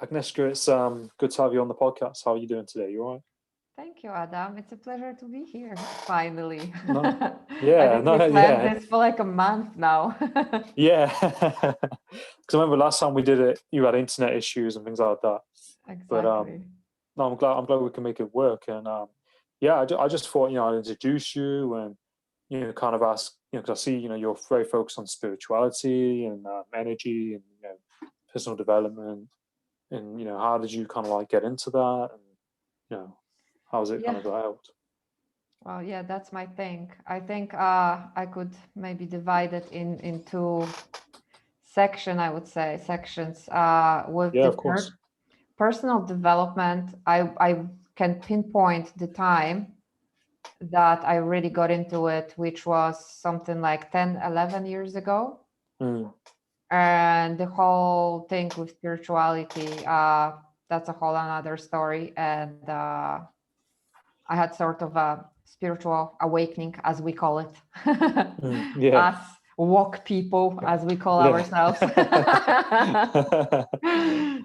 Agnieszka, it's good to have you on the podcast. How are you doing today? You all right? Thank you, Adam. It's a pleasure to be here, finally. No, I yeah, think we no, planned yeah, this for like a month now. yeah. Because I remember last time we did it, you had internet issues and things like that. But Exactly. no, I'm glad we can make it work. And yeah, I just thought I'd introduce you and kind of ask because I see you're very focused on spirituality and energy and personal development and how did you kind of like get into that and you know how's it kind Yeah. of got out? Well, yeah, that's my thing. I think I could maybe divide it into sections. With Yeah, the of course. personal development, I can pinpoint the time that I really got into it, which was something like 10, 11 years ago. Mm, And the whole thing with spirituality, that's a whole another story. And I had sort of a spiritual awakening, as we call it, yeah, us walk people, as we call yeah. ourselves.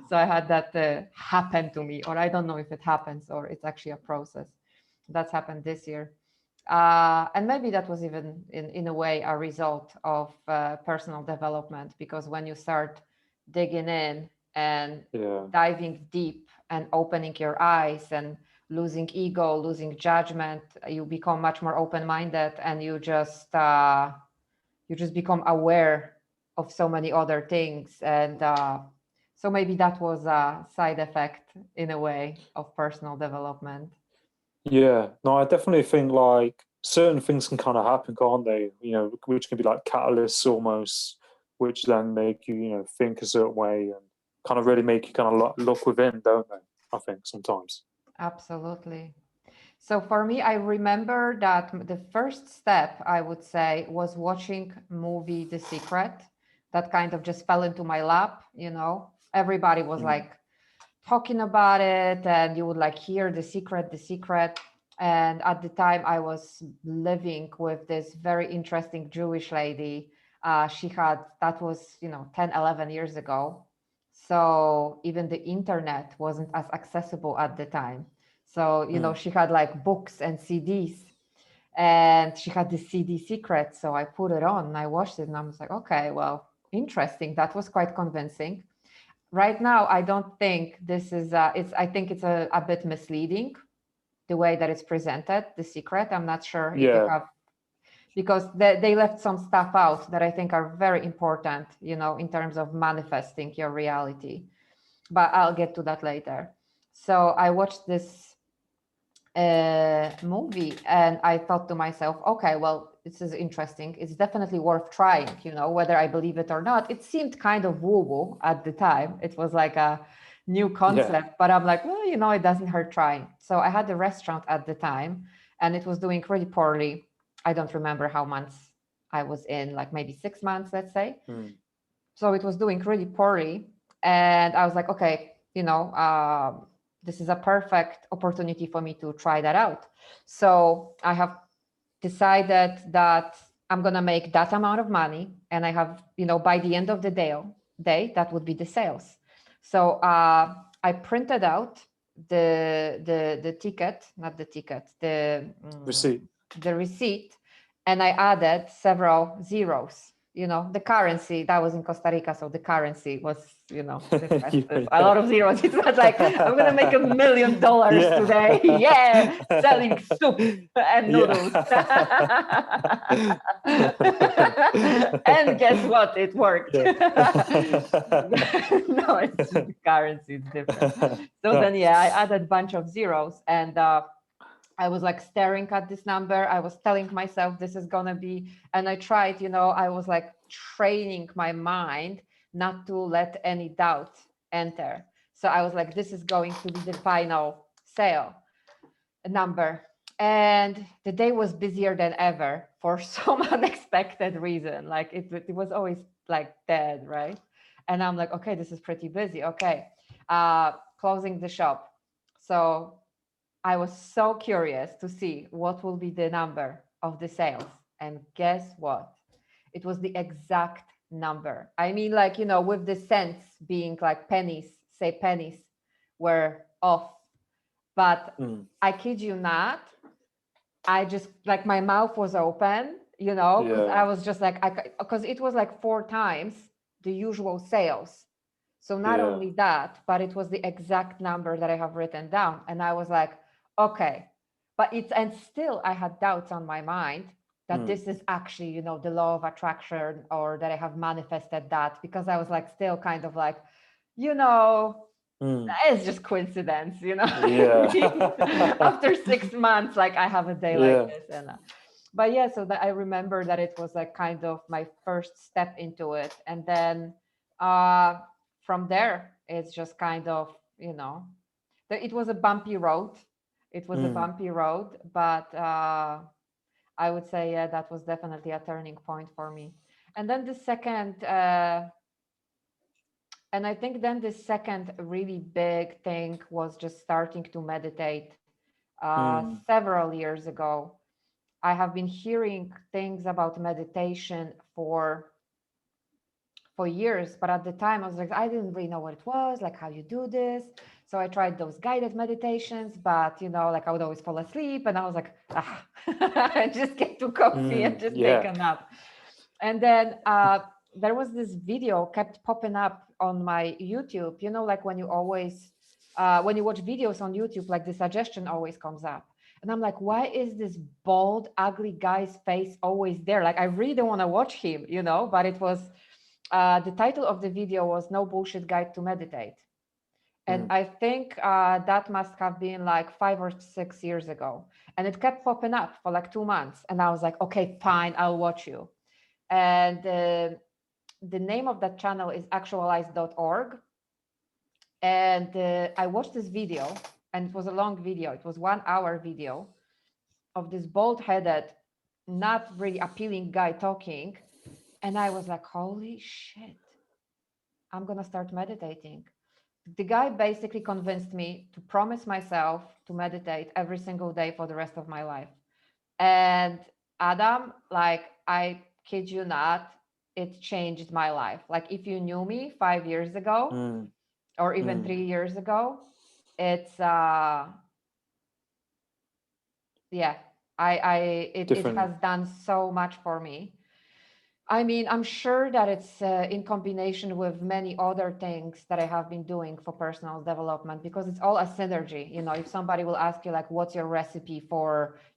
So I had that happen to me, or I don't know if it happens or it's actually a process that's happened this year. And maybe that was even in a way a result of personal development, because when you start digging in and Yeah. diving deep and opening your eyes and losing ego, losing judgment, you become much more open-minded, and you just become aware of so many other things. And so maybe that was a side effect in a way of personal development. Yeah. No, I definitely think like certain things can kind of happen, can't they? Which can be like catalysts almost, which then make you, think a certain way and kind of really make you kind of look within, don't they? I think sometimes. Absolutely. So for me, I remember that the first step, I would say, was watching movie The Secret. That kind of just fell into my lap. Everybody was Mm. like talking about it, and you would like hear The Secret. And at the time, I was living with this very interesting Jewish lady. That was, 10, 11 years ago. So even the internet wasn't as accessible at the time. So, Mm. she had like books and CDs, and she had the CD Secret. So I put it on and I watched it, and I was like, okay, well, interesting. That was quite convincing. Right now, I don't think this is, I think it's a bit misleading the way that it's presented, The Secret. I'm not sure if you Yeah. have, because they left some stuff out that I think are very important, in terms of manifesting your reality. But I'll get to that later. So I watched this movie, and I thought to myself, okay, well, this is interesting. It's definitely worth trying, whether I believe it or not. It seemed kind of woo-woo at the time. It was like a new Yeah. concept, but I'm like, well, it doesn't hurt trying. So I had a restaurant at the time, and it was doing really poorly. I don't remember how months I was in, like maybe 6 months, let's say. Mm. So it was doing really poorly. And I was like, okay, this is a perfect opportunity for me to try that out. So I have decided that I'm going to make that amount of money. And I have, by the end of the day, that would be the sales. So I printed out the ticket, not the ticket, Receipt. the receipt, and I added several zeros. The currency that was in Costa Rica, so the currency was, different. Yeah. A lot of zeros. It's not like I'm gonna make $1 million Yeah. today. Yeah, selling soup and noodles. And guess what? It worked. Yeah. No, it's just the currency. It's different. So No. then, yeah, I added a bunch of zeros, and I was like staring at this number. I was telling myself this is gonna be, and I tried, I was like training my mind not to let any doubt enter. So I was like, this is going to be the final sale number. And the day was busier than ever for some unexpected reason. Like it was always like dead, right? And I'm like, okay, this is pretty busy. Okay. Closing the shop. So I was so curious to see what will be the number of the sales. And guess what? It was the exact number. I mean, like, with the cents being like pennies say pennies were off. But Mm. I kid you not, I just like my mouth was open, you know, because I Yeah. was just like, because it was like 4 times the usual sales. So not Yeah. only that, but it was the exact number that I have written down. And I was like, okay, but and still I had doubts on my mind that this is actually, you know, the law of attraction, or that I have manifested that, because I was like, still kind of like, you know, it's just coincidence, you know. Yeah. After 6 months, like I have a day like Yeah. this, and but yeah, so that I remember that it was like kind of my first step into it, and then from there, it's just kind of, you know, it was a bumpy road. It was a bumpy road, but I would say, yeah, that was definitely a turning point for me. And then the second. And I think then the second really big thing was just starting to meditate. Several years ago, I have been hearing things about meditation for years, but at the time I was like, I didn't really know what it was, like how you do this. So I tried those guided meditations, but you know, like I would always fall asleep, and I was like, just get too coffee and just take Yeah. a nap. And then there was this video kept popping up on my YouTube, you know, like when you always, when you watch videos on YouTube, like the suggestion always comes up. And I'm like, why is this bald, ugly guy's face always there? Like, I really don't want to watch him, you know, but it was, the title of the video was No Bullshit Guide to Meditate. And I think that must have been like 5 or 6 years ago. And it kept popping up for like 2 months. And I was like, okay, fine, I'll watch you. And the name of that channel is actualize.org. And I watched this video, and it was a long video. It was 1 hour video of this bald-headed, not really appealing guy talking. And I was like, holy shit, I'm going to start meditating. The guy basically convinced me to promise myself to meditate every single day for the rest of my life. And Adam, like, I kid you not, it changed my life. Like, if you knew me 5 years ago or even 3 years ago, it's yeah, it Different. has done so much for me. I mean, I'm sure that it's in combination with many other things that I have been doing for personal development, because it's all a synergy. You know, if somebody will ask you, like, what's your recipe for,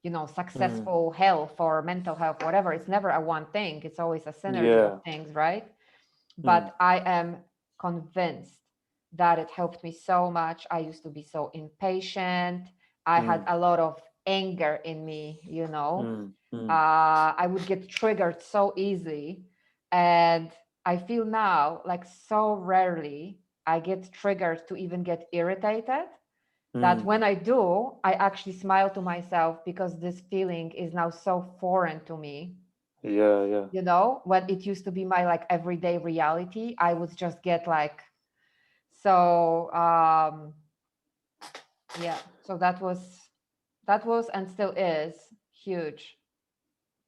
you know, successful health or mental health, whatever, it's never a one thing. It's always a synergy Yeah. of things, right? But I am convinced that it helped me so much. I used to be so impatient. I had a lot of anger in me, you know. I would get triggered so easily. And I feel now like so rarely I get triggered to even get irritated, that when I do, I actually smile to myself, because this feeling is now so foreign to me. Yeah. Yeah. You know, when it used to be my like everyday reality, I would just get like, so yeah, so that was and still is huge.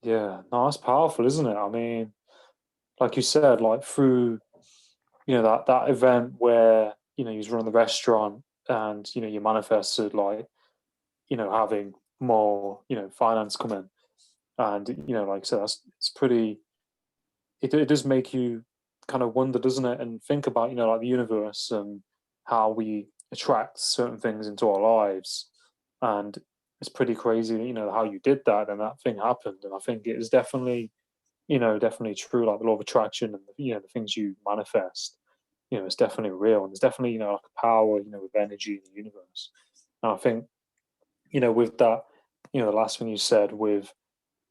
Yeah. No, that's powerful, isn't it? I mean, like you said, like through, that event where, you was running the restaurant, and, you manifested, like, having more, finance come in. And, like I said, it's pretty, it does make you kind of wonder, doesn't it? And think about, like the universe and how we attract certain things into our lives. And it's pretty crazy, how you did that and that thing happened. And I think it is definitely, definitely true, like the law of attraction, and, the things you manifest, it's definitely real. And there's definitely, like a power, with energy in the universe. And I think, with that, the last thing you said with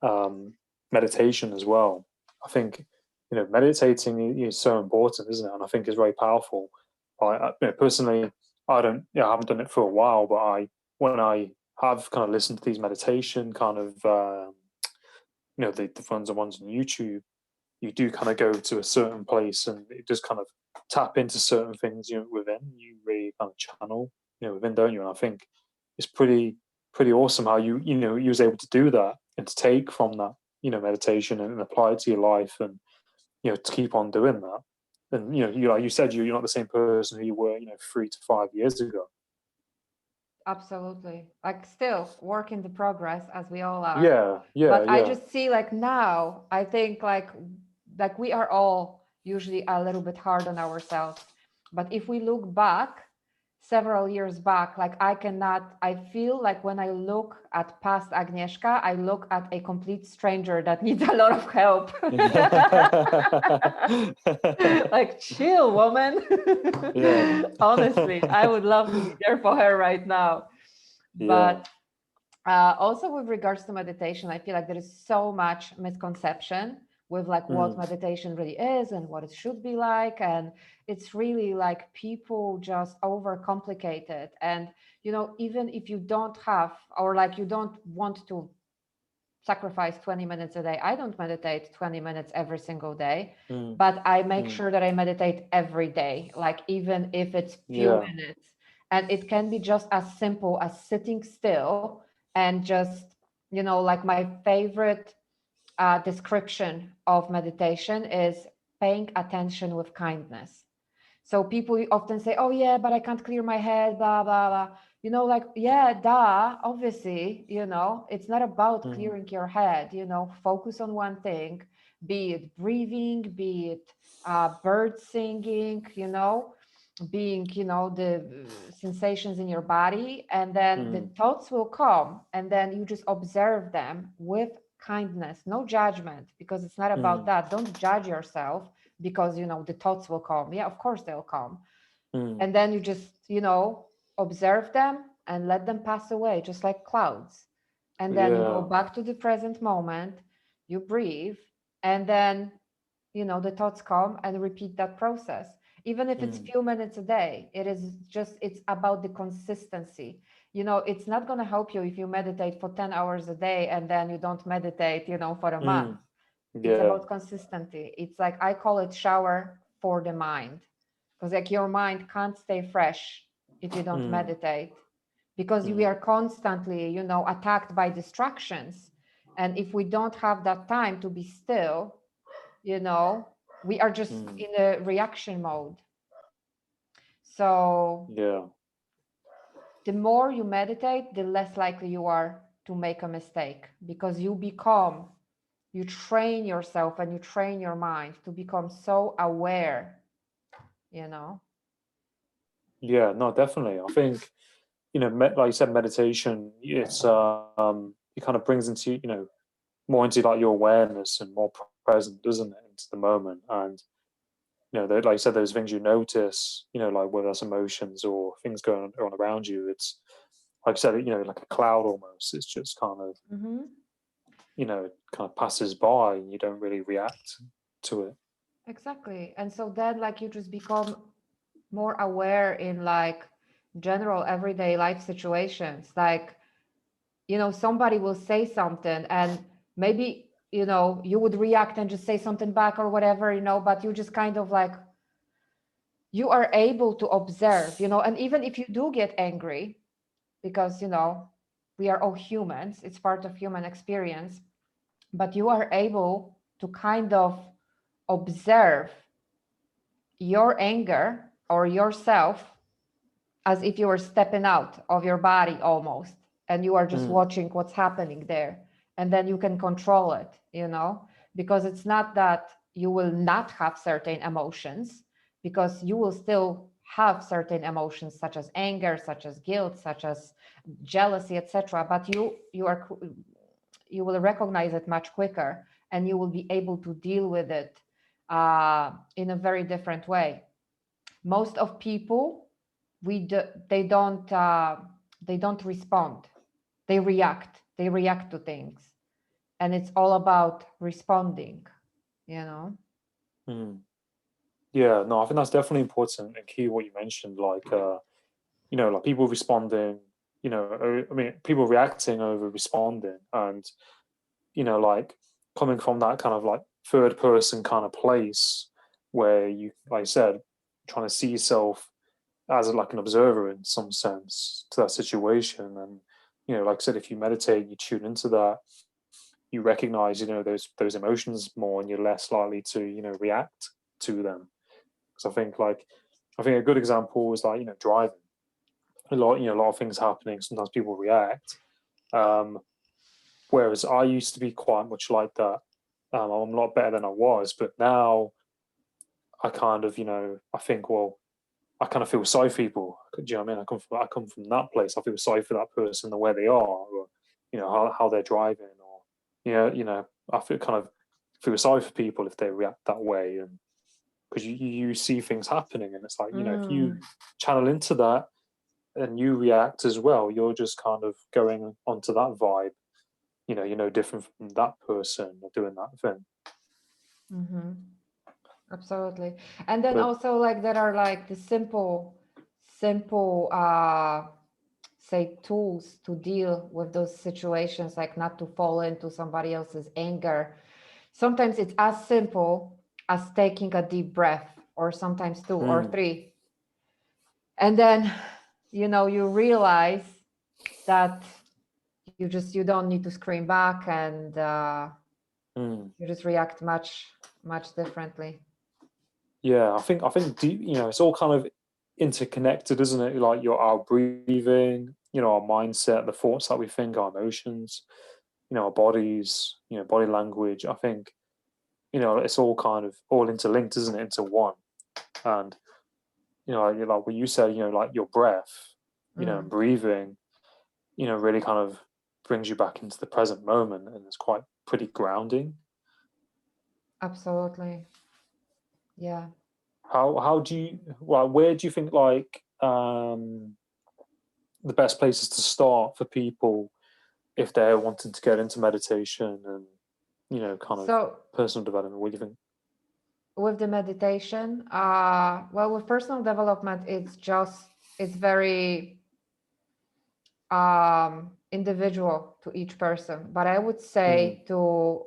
um, meditation as well, I think, meditating is so important, isn't it? And I think it's very powerful. Personally, I haven't done it for a while, but when I have kind of listened to these meditation kind of, the ones on YouTube, you do kind of go to a certain place, and it does kind of tap into certain things, within you really kind of channel, within, don't you? And I think it's pretty awesome how you was able to do that, and to take from that, meditation, and apply it to your life, and, to keep on doing that. And like you said, you're not the same person who you were 3 to 5 years ago. Absolutely. Like still work in the progress as we all are. Yeah, yeah, But I yeah. just see like now, I think like we are all usually a little bit hard on ourselves. But if we look back several years back, like I feel like when I look at past Agnieszka, I look at a complete stranger that needs a lot of help. Like, chill, woman. Yeah. Honestly, I would love to be there for her right now. Yeah. But also with regards to meditation, I feel like there is so much misconception with like what Mm, meditation really is and what it should be like. And it's really like people just overcomplicate it. And, even if you don't have, or like you don't want to sacrifice 20 minutes a day. I don't meditate 20 minutes every single day, mm, but I make mm. sure that I meditate every day, like even if it's few Yeah. minutes. And it can be just as simple as sitting still and just, like my favorite description of meditation is paying attention with kindness. So people often say, oh, yeah, but I can't clear my head, blah, blah, blah. Like, yeah, duh, obviously, it's not about Mm, clearing your head, focus on one thing, be it breathing, be it bird singing, being, the sensations in your body. And then the mm, thoughts will come and then you just observe them with kindness, no judgment, because it's not about mm, that. Don't judge yourself because the thoughts will come. Yeah, of course they'll come. mm. And then you just observe them and let them pass away, just like clouds. And then you go Yeah. back to the present moment, you breathe, and then the thoughts come, and repeat that process. Even if it's Mm, few minutes a day, it's about the consistency. It's not going to help you if you meditate for 10 hours a day and then you don't meditate for a month. mm. It's Yeah. about consistency. It's like, I call it shower for the mind, because like your mind can't stay fresh if you don't Mm, meditate, because we mm, are constantly attacked by distractions. And if we don't have that time to be still, we are just mm. in a reaction mode. So Yeah. the more you meditate, the less likely you are to make a mistake, because you train yourself and you train your mind to become so aware, you know? Yeah. No, definitely. I think, like you said, meditation, it kind of brings into, more into like your awareness and more present, doesn't it, into the moment. And, like you said, those things you notice, like whether that's emotions or things going on around you, it's like I said, like a cloud almost. It's just kind of, Mm-hmm. it kind of passes by and you don't really react to it. Exactly. And so then like you just become more aware in like general everyday life situations. Like, somebody will say something and maybe, you would react and just say something back or whatever, but you just kind of like, you are able to observe, and even if you do get angry, because, we are all humans, it's part of human experience, but you are able to kind of observe your anger or yourself as if you were stepping out of your body almost, and you are just Mm, watching what's happening there. And then you can control it, because it's not that you will not have certain emotions, because you will still have certain emotions such as anger, such as guilt, such as jealousy, etc. But you will recognize it much quicker, and you will be able to deal with it in a very different way. Most of people, they don't respond, they react to things, and it's all about responding, you know mm. Yeah, no, I think that's definitely important and key what you mentioned, like like people responding, I mean people reacting over responding, and like coming from that kind of like third person kind of place where you, like I said, trying to see yourself as like an observer in some sense to that situation. And like I said, if you meditate, you tune into that, you recognize those emotions more, and you're less likely to react to them. because I think a good example is like, driving. A lot of things happening. Sometimes people react. Whereas I used to be quite much like that. I'm a lot better than I was, but now I kind of, I think, well, I kind of feel sorry for people. Do you know what I mean? I come from that place. I feel sorry for that person and where they are, or how they're driving, or I feel kind of feel sorry for people if they react that way, and because you see things happening, and it's like if you channel into that and you react as well, you're just kind of going onto that vibe. You're no different from that person or doing that thing. Mm-hmm. Absolutely. And then But also like there are like the simple say tools to deal with those situations, like not to fall into somebody else's anger. Sometimes it's as simple as taking a deep breath, or sometimes two or three. And then you realize that you don't need to scream back, and you just react much differently. yeah, I think deep, it's all kind of interconnected, isn't it? Like our breathing, our mindset, the thoughts that we think, our emotions, our bodies, body language. I think, it's all kind of all interlinked, isn't it, into one. And like what you said, like your breath, and breathing, really kind of brings you back into the present moment, and it's quite pretty grounding. Absolutely. Yeah. How do you, well, where do you think like the best places to start for people if they're wanting to get into meditation and kind of So personal development? What do you think? with the meditation, well, with personal development, it's very individual to each person. But I would say to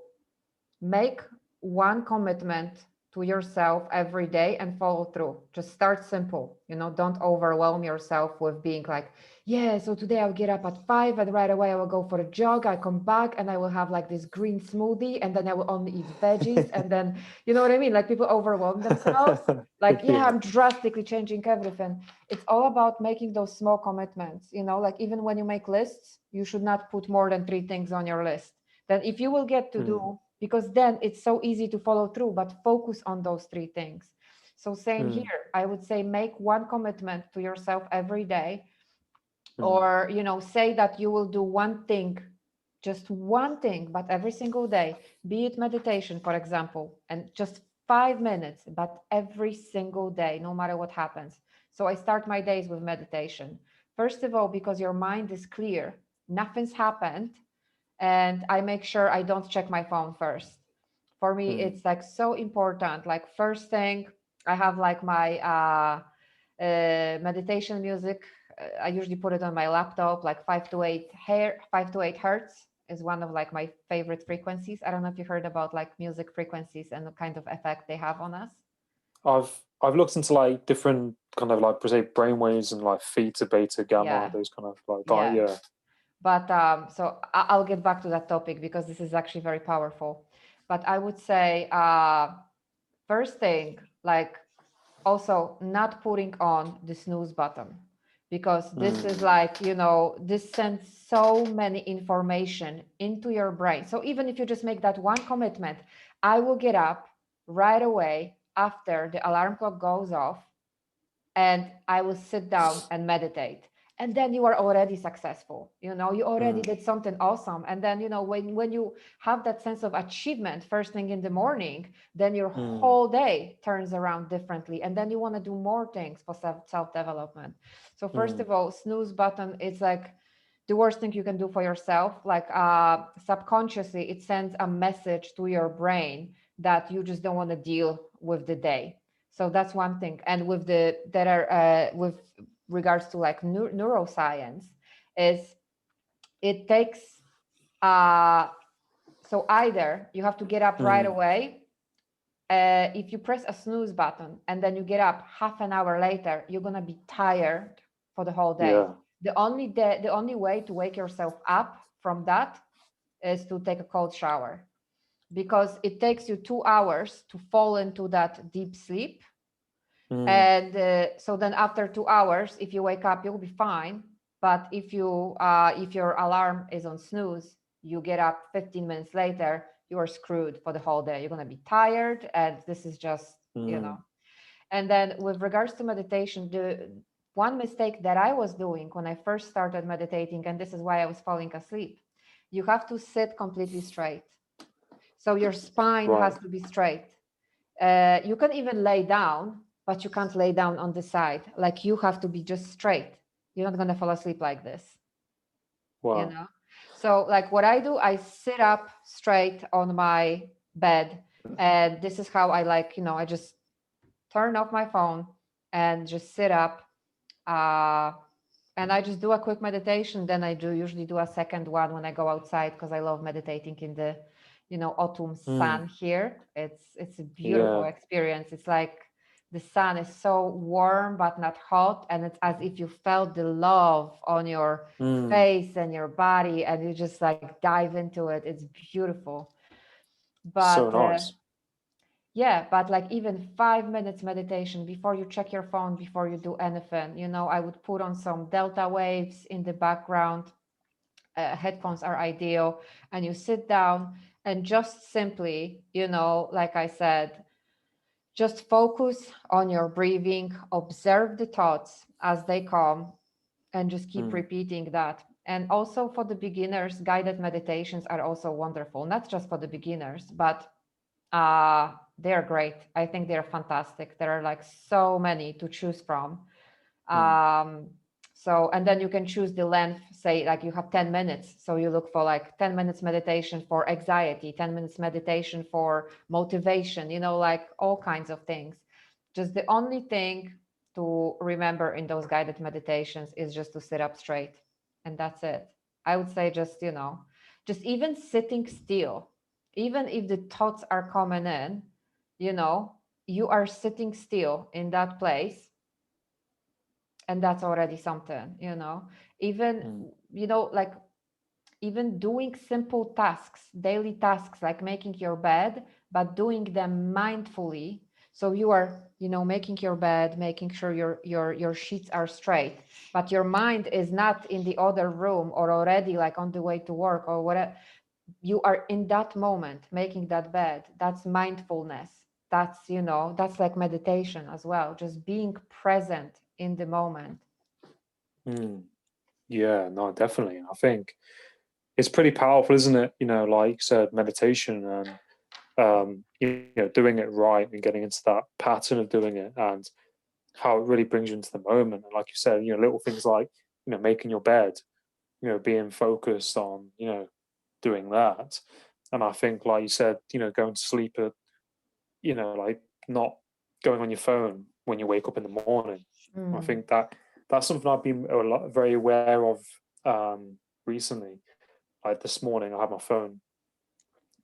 make one commitment to yourself every day and follow through. Just start simple, don't overwhelm yourself with being like, yeah, so today I'll get up at 5 and right away I will go for a jog. I come back and I will have like this green smoothie, and then I will only eat veggies. And then, you know what I mean? Like people overwhelm themselves. Like, yeah, I'm drastically changing everything. It's all about making those small commitments, like even when you make lists, you should not put more than 3 things on your list. Then if you will get to do, because then it's so easy to follow through, but focus on those 3 things. So same here, I would say make one commitment to yourself every day, or say that you will do one thing, just one thing, but every single day, be it meditation, for example, and just 5 minutes, but every single day, no matter what happens. So I start my days with meditation. First of all, because your mind is clear, nothing's happened, and I make sure I don't check my phone first. For me, it's like so important. Like first thing, I have like my meditation music. I usually put it on my laptop, like 5 to 8 hertz is one of like my favorite frequencies. I don't know if you heard about like music frequencies and the kind of effect they have on us. I've looked into like different kind of like per se brainwaves and like theta, beta, gamma, Yeah. those kind of like Yeah. But so I'll get back to that topic because this is actually very powerful. But I would say first thing, like also not putting on the snooze button, because this is like, this sends so many information into your brain. So even if you just make that one commitment, I will get up right away after the alarm clock goes off, and I will sit down and meditate. And then you are already successful. You already did something awesome. And then, when you have that sense of achievement first thing in the morning, then your whole day turns around differently. And then you want to do more things for self-development. So first of all, snooze button, it's like the worst thing you can do for yourself. Like subconsciously, it sends a message to your brain that you just don't want to deal with the day. So that's one thing. And with regards to like neuroscience, is it takes so either you have to get up right away. If you press a snooze button and then you get up half an hour later, you're gonna be tired for the whole day. The only way to wake yourself up from that is to take a cold shower, because it takes you 2 hours to fall into that deep sleep. And so then after 2 hours, if you wake up, you'll be fine. But if your alarm is on snooze, you get up 15 minutes later, you are screwed for the whole day. You're going to be tired, and this is just, And then with regards to meditation, the one mistake that I was doing when I first started meditating, and this is why I was falling asleep, you have to sit completely straight. So your spine has to be straight. You can even lay down, but you can't lay down on the side. Like you have to be just straight. You're not going to fall asleep like this. Wow. You know? So like what I do, I sit up straight on my bed. And this is how I like, I just turn off my phone and just sit up. And I just do a quick meditation. Then I usually do a second one when I go outside, because I love meditating in the, autumn sun here. It's a beautiful experience. It's like the sun is so warm but not hot, and it's as if you felt the love on your face and your body, and you just like dive into it. It's beautiful. But so nice. yeah, but like even 5 minutes meditation before you check your phone, before you do anything, I would put on some delta waves in the background. Headphones are ideal, and you sit down and just simply, like I said, just focus on your breathing, observe the thoughts as they come, and just keep repeating that. And also for the beginners, guided meditations are also wonderful, not just for the beginners, but they're great. I think they're fantastic. There are like so many to choose from. So, and then you can choose the length, say like you have 10 minutes. So you look for like 10 minutes meditation for anxiety, 10 minutes meditation for motivation, like all kinds of things. Just the only thing to remember in those guided meditations is just to sit up straight. And that's it. I would say just, just even sitting still, even if the thoughts are coming in, you are sitting still in that place, and that's already something. Even like even doing simple tasks, daily tasks, like making your bed, but doing them mindfully. So you are making your bed, making sure your sheets are straight, but your mind is not in the other room or already like on the way to work or whatever. You are in that moment making that bed. That's mindfulness. That's like meditation as well, just being present in the moment. Yeah, no, definitely. I think it's pretty powerful, isn't it? Like you said, meditation and doing it right and getting into that pattern of doing it, and how it really brings you into the moment. And like you said, little things like making your bed, being focused on doing that. And I think, like you said, going to sleep at like not going on your phone when you wake up in the morning. I think that's something I've been very aware of recently. Like this morning, I had my phone,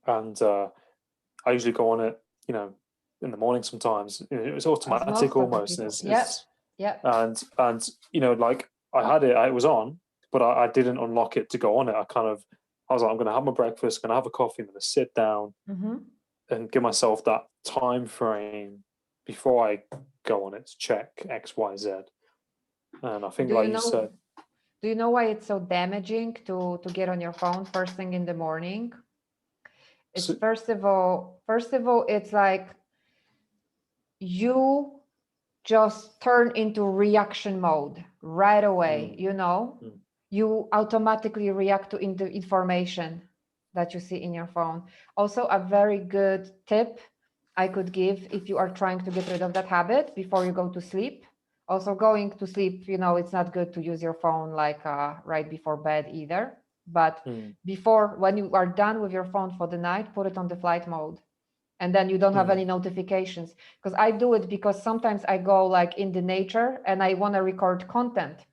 and I usually go on it, in the morning. Sometimes it's As automatic most of the almost, and people. it's Yeah. and like I had it was on, but I didn't unlock it to go on it. I was like, I'm gonna have my breakfast, gonna have a coffee, I'm gonna sit down and give myself that time frame before I go on it to check X, Y, Z. And I think, Do you like you know? said, Do you know why it's so damaging to get on your phone first thing in the morning? It's so, first of all, it's like you just turn into reaction mode right away. You automatically react to information that you see in your phone. Also, a very good tip I could give if you are trying to get rid of that habit before you go to sleep. Also, going to sleep, it's not good to use your phone like right before bed either. But before, when you are done with your phone for the night, put it on the flight mode. And then you don't have any notifications. Because I do it because sometimes I go like in the nature and I want to record content,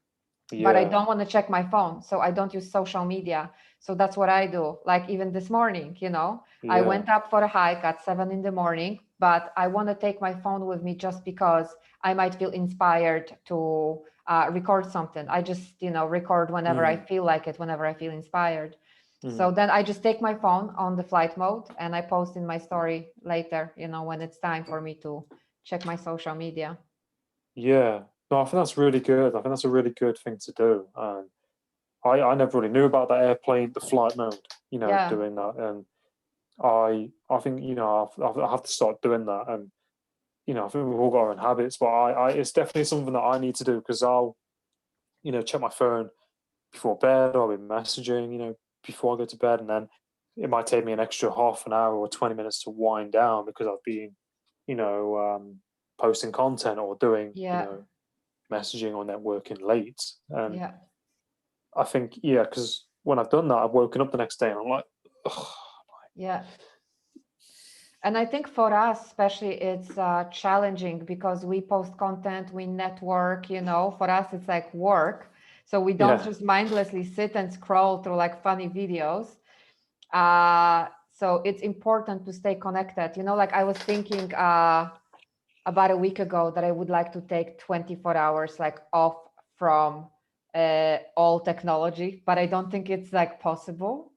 but I don't want to check my phone. So I don't use social media. So that's what I do. Like even this morning, I went up for a hike at 7 in the morning, but I want to take my phone with me just because I might feel inspired to record something. I just, record whenever I feel like it, whenever I feel inspired. So then I just take my phone on the flight mode and I post in my story later, when it's time for me to check my social media. Yeah. No, I think that's really good. I think that's a really good thing to do. And I never really knew about that airplane, the flight mode, Yeah. doing that. And I think, I have to start doing that. And, I think we've all got our own habits, but it's definitely something that I need to do because I'll, check my phone before bed, or I'll be messaging, before I go to bed. And then it might take me an extra half an hour or 20 minutes to wind down because I've been, you know, posting content or doing, Yeah. messaging or networking late. And Yeah. I think, yeah, because when I've done that, I've woken up the next day and I'm like, ugh, Yeah. And I think for us, especially, it's challenging because we post content, we network, for us, it's like work. So we don't yeah, just mindlessly sit and scroll through like funny videos. So it's important to stay connected. Like I was thinking about a week ago that I would like to take 24 hours like off from all technology, but I don't think it's like possible.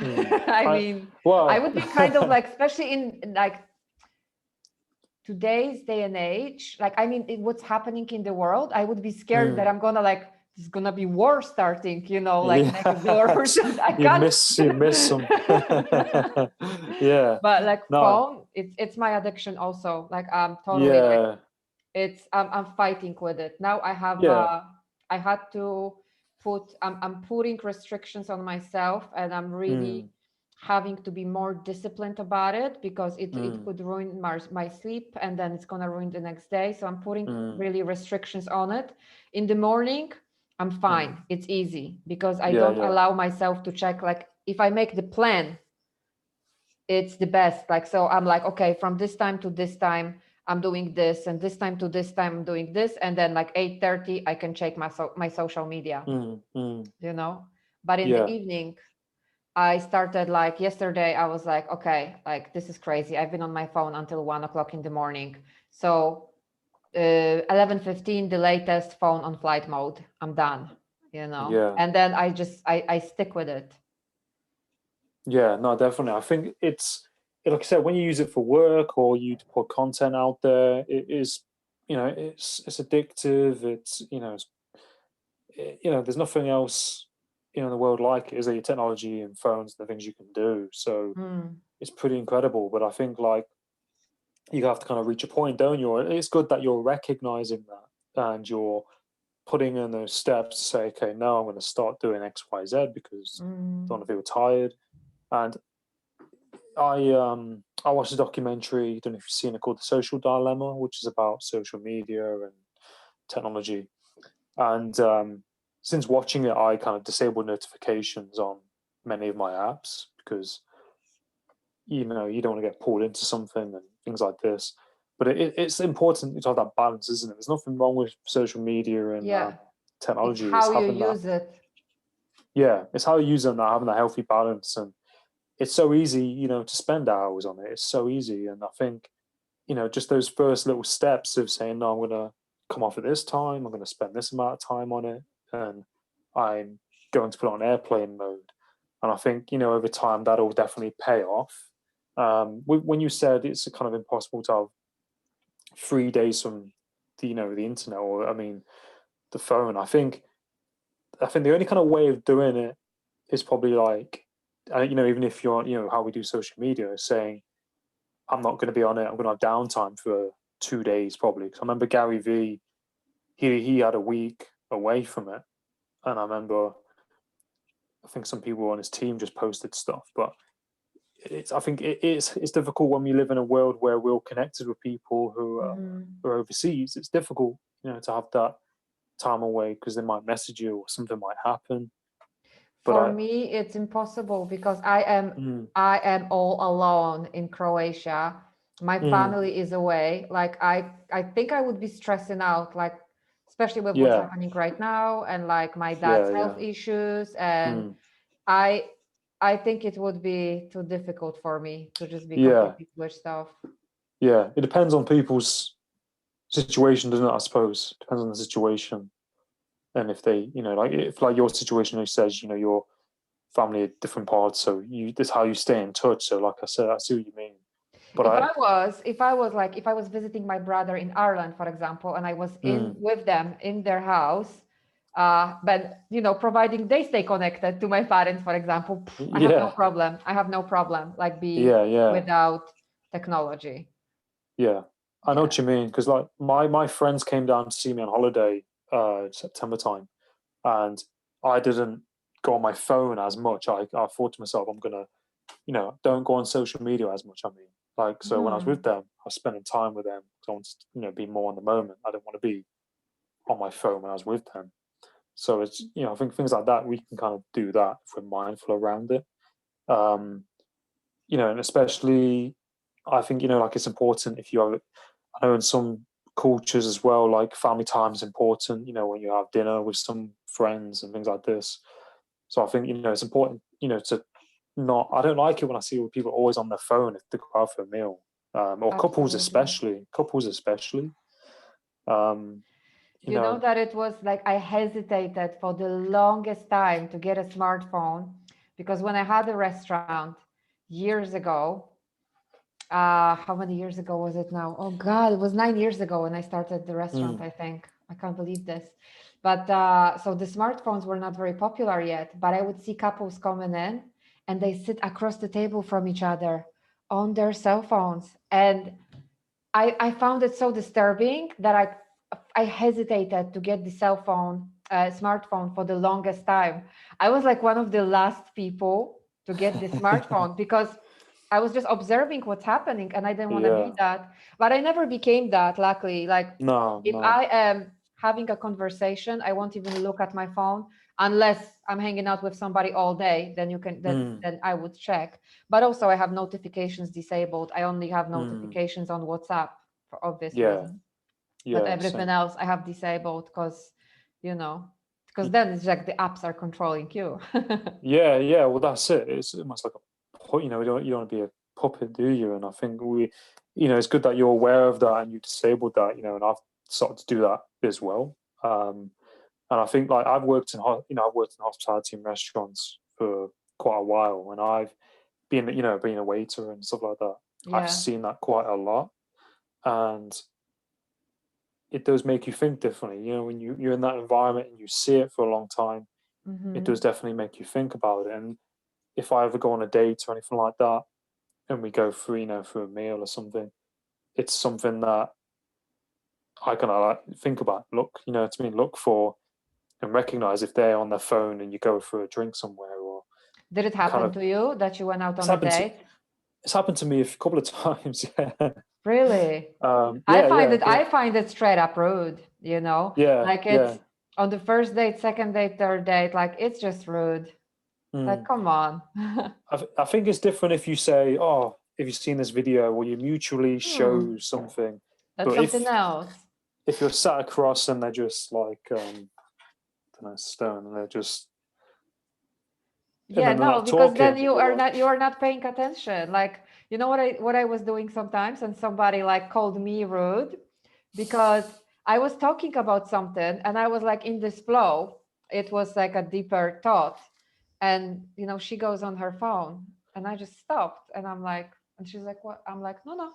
mm. I mean, I Well, would be kind of like, especially in like today's day and age, like, I mean, what's happening in the world, I would be scared that mm, I'm gonna like, there's gonna be war starting, like next door yeah, or something. I you can't. miss some, yeah, But like no, phone, it's my addiction also. Like I'm totally like, yeah, I'm fighting with it. Now I have yeah, I had to I'm putting restrictions on myself, and I'm really mm, having to be more disciplined about it because it mm, could ruin my sleep, and then it's going to ruin the next day. So I'm putting mm, really restrictions on it. In the morning, I'm mm, fine. It's easy because I yeah, don't yeah, allow myself to check. Like if I make the plan, it's the best. Like, so I'm like, okay, from this time to this time, I'm doing this, and this time to this time, I'm doing this. And then like 8:30, I can check my social media, mm, you know? But in the yeah, evening, I started like yesterday, I was like, okay, like this is crazy. I've been on my phone until 1 o'clock in the morning. So 11:15, the latest, phone on flight mode. I'm done, yeah. and then I stick with it. Yeah, no, definitely. I think like I said, when you use it for work or you put content out there, it is, it's addictive. It's, there's nothing else, in the world like it. Is there your technology and phones, the things you can do. So Mm, it's pretty incredible. But I think like you have to kind of reach a point, don't you? And it's good that you're recognizing that and you're putting in those steps to say, okay, now I'm going to start doing X, Y, Z because I don't mm, want to feel tired. And I watched a documentary, don't know if you've seen it, called The Social Dilemma, which is about social media and technology. And since watching it, I kind of disabled notifications on many of my apps because you don't want to get pulled into something and things like this. But it's important to have that balance, isn't it? There's nothing wrong with social media and yeah, it's technology. It's how you having that, use it. yeah, it's how you use them, that having that healthy balance. And it's so easy, to spend hours on it. It's so easy. And I think, just those first little steps of saying, no, I'm going to come off at this time, I'm going to spend this amount of time on it, and I'm going to put it on airplane mode. And I think, over time, that'll definitely pay off. When you said it's kind of impossible to have 3 days from the internet, or I mean, the phone, I think the only kind of way of doing it is probably like, even if you're, how we do social media, is saying, I'm not going to be on it. I'm going to have downtime for 2 days probably. 'Cause I remember Gary V. He had a week away from it, and I remember I think some people on his team just posted stuff. But I think it's difficult when we live in a world where we're all connected with people Mhm. who are overseas. It's difficult, to have that time away because they might message you or something might happen. But For me, it's impossible because I am mm, I am all alone in Croatia. My mm, family is away. Like I think I would be stressing out, like especially with what's yeah, happening right now, and like my dad's yeah, health yeah, issues, and mm, I I think it would be too difficult for me to just be yeah, completely switched off. yeah. It depends on people's situation, doesn't it? I suppose depends on the situation, and if they, like if like your situation, who says, your family are different parts, so that's how you stay in touch. So, like I said, I see what you mean. But if I was visiting my brother in Ireland, for example, and I was in with them in their house, but providing they stay connected to my parents, for example, I have no problem. I have no problem like being without technology. Yeah, I know what you mean, because like my friends came down to see me on holiday September time, and I didn't go on my phone as much. I thought to myself, I'm gonna, don't go on social media as much. I mean, like, so when I was with them, I was spending time with them because I wanted to, be more in the moment. I didn't want to be on my phone when I was with them. So it's, I think things like that, we can kind of do that if we're mindful around it. And especially, I think, like it's important if you have, I know in some cultures as well, like family time is important, when you have dinner with some friends and things like this. So I think, it's important, to not, I don't like it when I see people always on their phone if they go out for a meal, or couples especially. You know that it was like I hesitated for the longest time to get a smartphone, because when I had a restaurant years ago, how many years ago was it now? Oh God, it was 9 years ago when I started the restaurant, I think. I can't believe this. But so the smartphones were not very popular yet, but I would see couples coming in and they sit across the table from each other on their cell phones. And I found it so disturbing that I hesitated to get the smartphone for the longest time. I was like one of the last people to get the smartphone because I was just observing what's happening and I didn't want to be that. But I never became that, luckily. Like if I am having a conversation, I won't even look at my phone unless I'm hanging out with somebody all day, then I would check. But also I have notifications disabled. I only have notifications on WhatsApp for obvious reasons. But everything else I have disabled because then it's like the apps are controlling you. Yeah. Well, that's it. It's almost like you don't want to be a puppet, do you? And I think it's good that you're aware of that and you disabled that, and I've started to do that as well. And I think like I've worked in hospitality and restaurants for quite a while, and I've been being a waiter and stuff like that. I've seen that quite a lot, and it does make you think differently. When you're in that environment and you see it for a long time, it does definitely make you think about it. And if I ever go on a date or anything like that, and we go through, for a meal or something, it's something that I kind of like think about, look for and recognize if they're on their phone and you go for a drink somewhere. Or did it happen to you that you went out on a date? It's happened to me a couple of times. Really? I find it straight up rude, like it's on the first date, second date, third date, like it's just rude. Like, come on. I think it's different if you say, oh, if you've seen this video, or you mutually show something. That's something else. If you're sat across and they're just like, stone, and they're just because then you are not paying attention. Like, what I was doing sometimes, and somebody like called me rude because I was talking about something and I was like in this flow. It was like a deeper thought. And she goes on her phone and I just stopped and I'm like, and she's like, what? I'm like, no,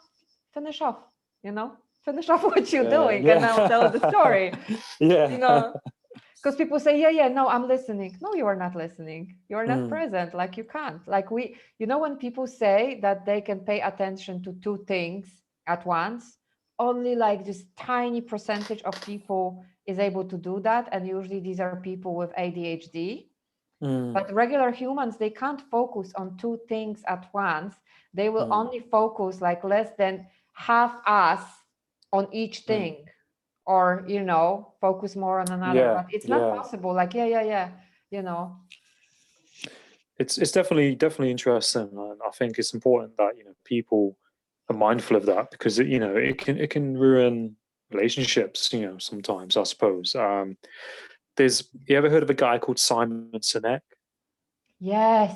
finish off, finish off what you're doing and I'll tell the story. Because people say, no, I'm listening. No, you are not listening. You are not present. Like you can't. Like when people say that they can pay attention to two things at once, only like this tiny percentage of people is able to do that. And usually these are people with ADHD. But regular humans, they can't focus on two things at once. They will only focus like less than half us on each thing. Or focus more on another, but it's not possible. Like it's definitely interesting, and I think it's important that people are mindful of that, because it can ruin relationships sometimes, I suppose. You ever heard of a guy called Simon Sinek? Yes,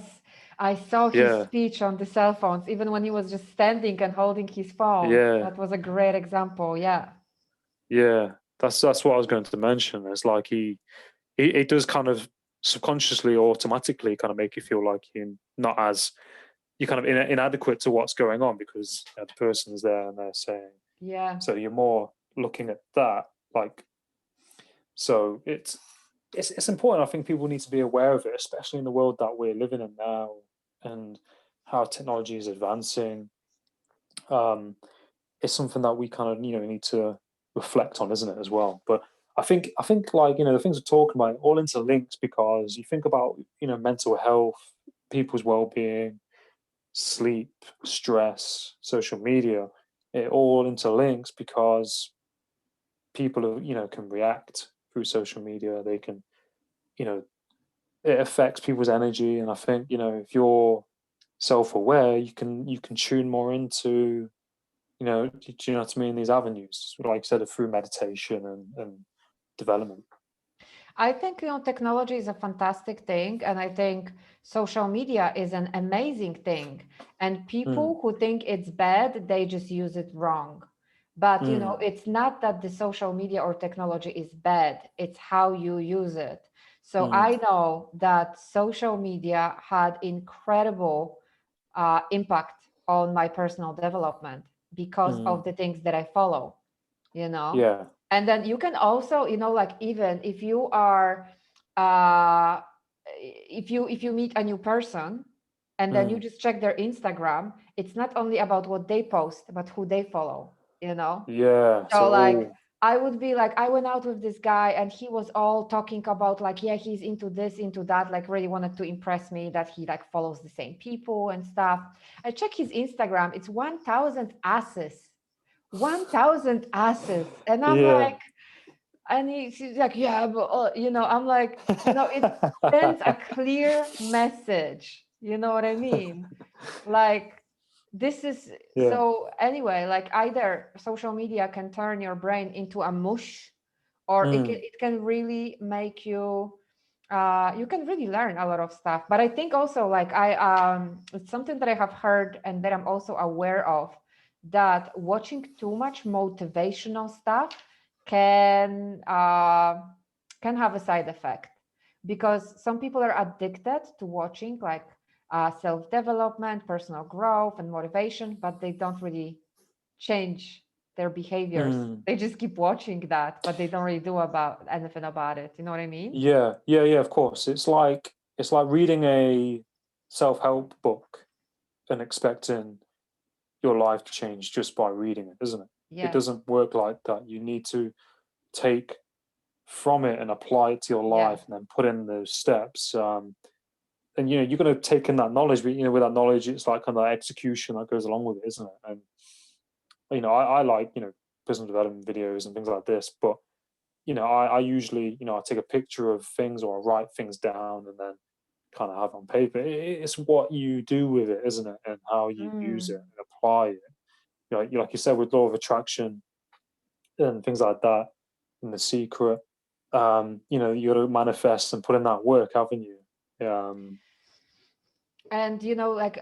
I saw his speech on the cell phones, even when he was just standing and holding his phone. That was a great example. That's what I was going to mention. It's like he does kind of subconsciously or automatically kind of make you feel like you're not as you're kind of inadequate to what's going on because the person's there and they're saying. Yeah. So you're more looking at that, like. So it's important. I think people need to be aware of it, especially in the world that we're living in now and how technology is advancing. It's something that we kind of need to reflect on, isn't it, as well? But I think like the things we're talking about all interlinks because you think about mental health, people's well-being, sleep, stress, social media. It all interlinks because people can react through social media. They can you know it affects people's energy, and I think if you're self-aware, you can tune more into do you know what I mean, these avenues, like I said, through meditation and development. I think technology is a fantastic thing, and I think social media is an amazing thing. And Mm, people who think it's bad, they just use it wrong. But mm, it's not that the social media or technology is bad; it's how you use it. So mm, I know that social media had incredible impact on my personal development because of mm. the things that I follow. You know, Yeah. and then you can also like even if you are uh if you meet a new person and then you Mm, just check their Instagram, it's not only about what they post but who they follow. yeah. So So like all. I would be like, I went out with this guy and he was all talking about like, yeah, he's into this, into that, like really wanted to impress me that he like follows the same people and stuff. I check his Instagram, it's 1,000 asses. 1,000 asses. And I'm Yeah. like, and she's like, yeah, but I'm like, it sends a clear message. You know what I mean? Like, this is Yeah. so anyway, like either social media can turn your brain into a mush, or it can Mm, it can really make you you can really learn a lot of stuff. But I think also like it's something that I have heard and that I'm also aware of, that watching too much motivational stuff can have a side effect, because some people are addicted to watching like self-development, personal growth and motivation, but they don't really change their behaviors. mm. They just keep watching that, but they don't really do about anything about it. You know what I mean? Yeah. Yeah. Yeah. Of course. It's like reading a self-help book and expecting your life to change just by reading it, isn't it? It Yes. doesn't work like that. You need to take from it and apply it to your Yes. life and then put in those steps. And you're going to take in that knowledge, but with that knowledge, it's like kind of execution that goes along with it, isn't it? And I like personal development videos and things like this, but I usually I take a picture of things or I write things down and then kind of have on paper. It's what you do with it, isn't it, and how you use it Mm. and apply it. Like you said, with law of attraction and things like that, and the secret. You got to manifest and put in that work, haven't you? Um, And like